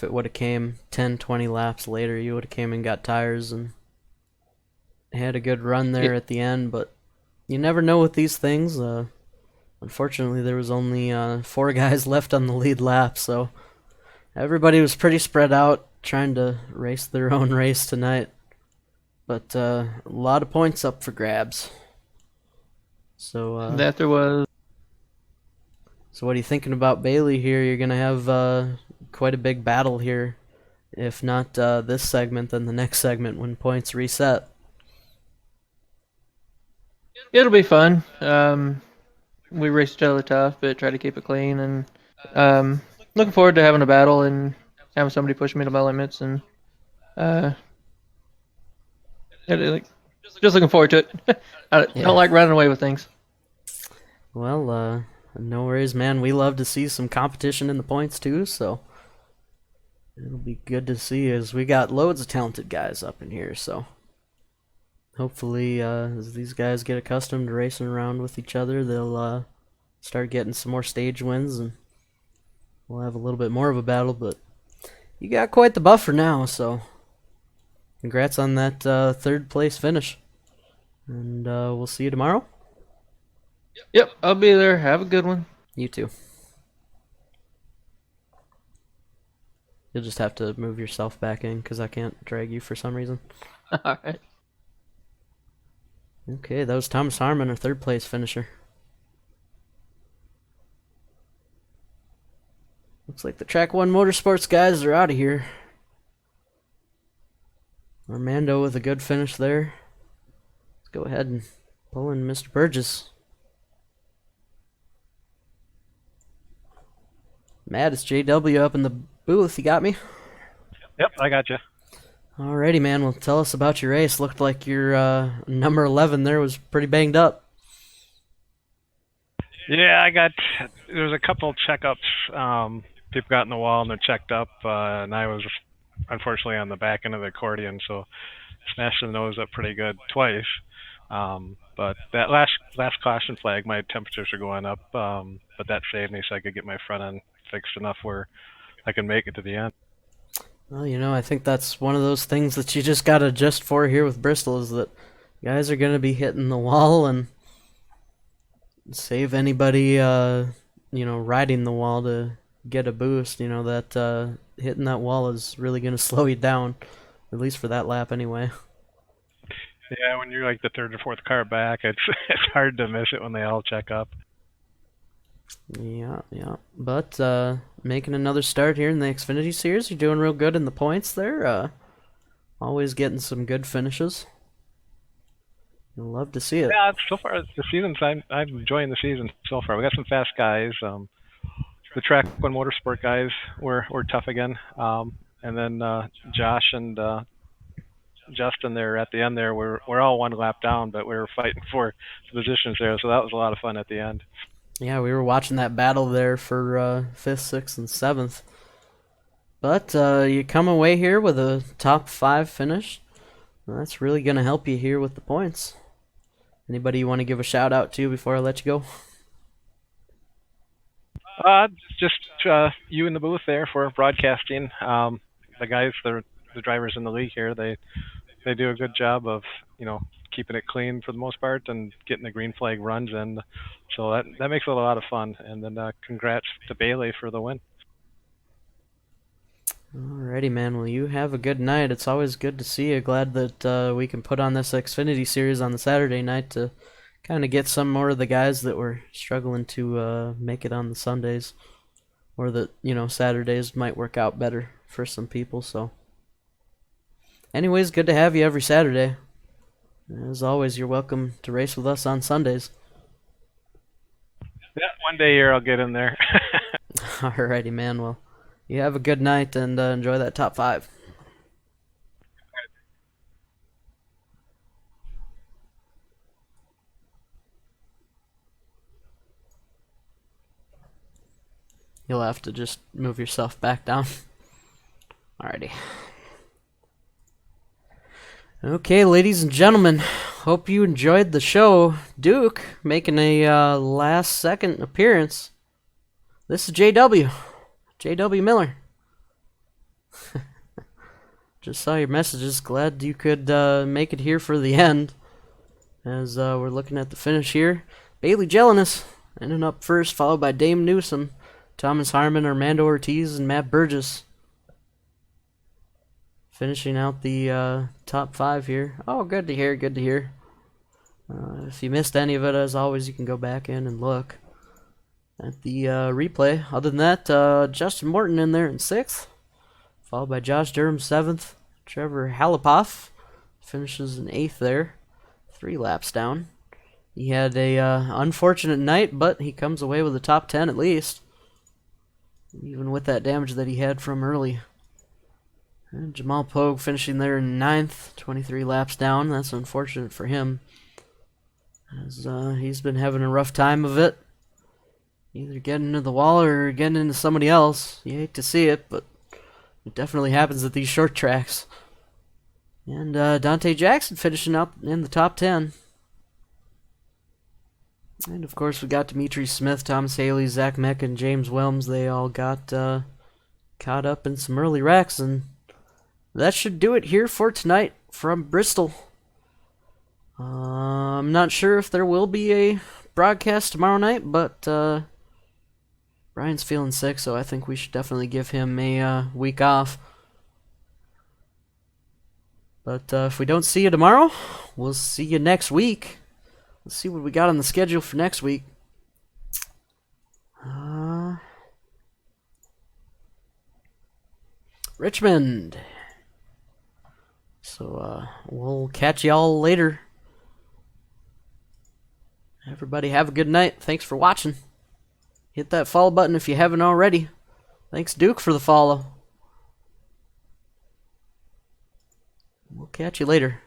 A: it would have came 10, 20 laps later, you would have came and got tires and had a good run there at the end. But you never know with these things. Unfortunately, there was only 4 guys left on the lead lap, so everybody was pretty spread out, trying to race their own race tonight. But a lot of points up for grabs. So
H: That there was.
A: So what are you thinking about Bailey here? You're gonna have quite a big battle here. If not this segment, then the next segment when points reset.
H: It'll be fun. We race each other tough, but try to keep it clean, and looking forward to having a battle and having somebody push me to my limits, and just looking forward to it. I don't like running away with things.
A: Well, no worries, man. We love to see some competition in the points too, so it'll be good to see as we got loads of talented guys up in here, so hopefully as these guys get accustomed to racing around with each other, they'll start getting some more stage wins and we'll have a little bit more of a battle, but you got quite the buffer now, so congrats on that third place finish. And we'll see you tomorrow.
H: Yep, I'll be there. Have a good one.
A: You too. You'll just have to move yourself back in because I can't drag you for some reason.
H: All right.
A: Okay, that was Thomas Harmon, our third place finisher. Looks like the Track 1 Motorsports guys are out of here. Armando with a good finish there. Let's go ahead and pull in Mr. Burgess. Matt, it's JW up in the booth. You got me?
I: Yep, I got you.
A: Alrighty, man. Well, tell us about your race. Looked like your number 11 there was pretty banged up.
I: Yeah, there's a couple checkups. People got in the wall and they're checked up, and I was unfortunately on the back end of the accordion, so smashed the nose up pretty good twice. But that last caution flag, my temperatures are going up, but that saved me so I could get my front end fixed enough where I can make it to the end.
A: Well, I think that's one of those things that you just got to adjust for here with Bristol is that guys are going to be hitting the wall and save anybody, riding the wall to get a boost. You know that hitting that wall is really going to slow you down, at least for that lap anyway.
I: Yeah, when you're like the third or fourth car back, it's it's hard to miss it when they all check up.
A: Yeah, yeah. But making another start here in the Xfinity Series, you're doing real good in the points there. Always getting some good finishes. You'll love to see it.
I: Yeah, so far the season's I'm enjoying the season so far. We got some fast guys. The Track One Motorsport guys were tough again. And then Josh and Justin there at the end there, we're all one lap down, but we were fighting for the positions there, so that was a lot of fun at the end.
A: Yeah, we were watching that battle there for 5th, 6th, and 7th. But you come away here with a top 5 finish. Well, that's really going to help you here with the points. Anybody you want to give a shout out to before I let you go?
I: Just you in the booth there for broadcasting. The guys, the drivers in the league here, they do a good job of, you know, keeping it clean for the most part and getting the green flag runs in. So that makes it a lot of fun. And then congrats to Bailey for the win.
A: Alrighty, man. Well, you have a good night. It's always good to see you. Glad that we can put on this Xfinity Series on the Saturday night to kind of get some more of the guys that were struggling to make it on the Sundays. Or that, you know, Saturdays might work out better for some people. So, anyways, good to have you every Saturday. As always, you're welcome to race with us on Sundays.
I: Yeah, one day here I'll get in there.
A: Alrighty, man. Well, you have a good night and enjoy that top 5. You'll have to just move yourself back down. Alrighty. Okay, ladies and gentlemen, hope you enjoyed the show. Duke making a last second appearance. This is JW Miller. Just saw your messages. Glad you could make it here for the end. As we're looking at the finish here. Bailey Jellinis ending up first, followed by Dame Newsom, Thomas Harmon, Armando Ortiz, and Matt Burgess. Finishing out the top 5 here. Oh, good to hear, good to hear. If you missed any of it, as always, you can go back in and look at the replay. Other than that, Justin Morton in there in 6th, followed by Josh Durham 7th. Trevor Halapoff finishes in 8th there, 3 laps down. He had a unfortunate night, but he comes away with a top 10 at least, even with that damage that he had from early. And Jamal Pogue finishing there in 9th, 23 laps down. That's unfortunate for him, as he's been having a rough time of it. Either getting into the wall or getting into somebody else. You hate to see it, but it definitely happens at these short tracks. And Dante Jackson finishing out in the top 10. And of course we got Dimitri Smith, Thomas Haley, Zach Meck, and James Wilms. They all got caught up in some early wrecks, and that should do it here for tonight from Bristol. I'm not sure if there will be a broadcast tomorrow night, but Brian's feeling sick, so I think we should definitely give him a week off. But if we don't see you tomorrow, we'll see you next week. Let's see what we got on the schedule for next week. Richmond. So we'll catch y'all later. Everybody have a good night. Thanks for watching. Hit that follow button if you haven't already. Thanks, Duke, for the follow. We'll catch you later.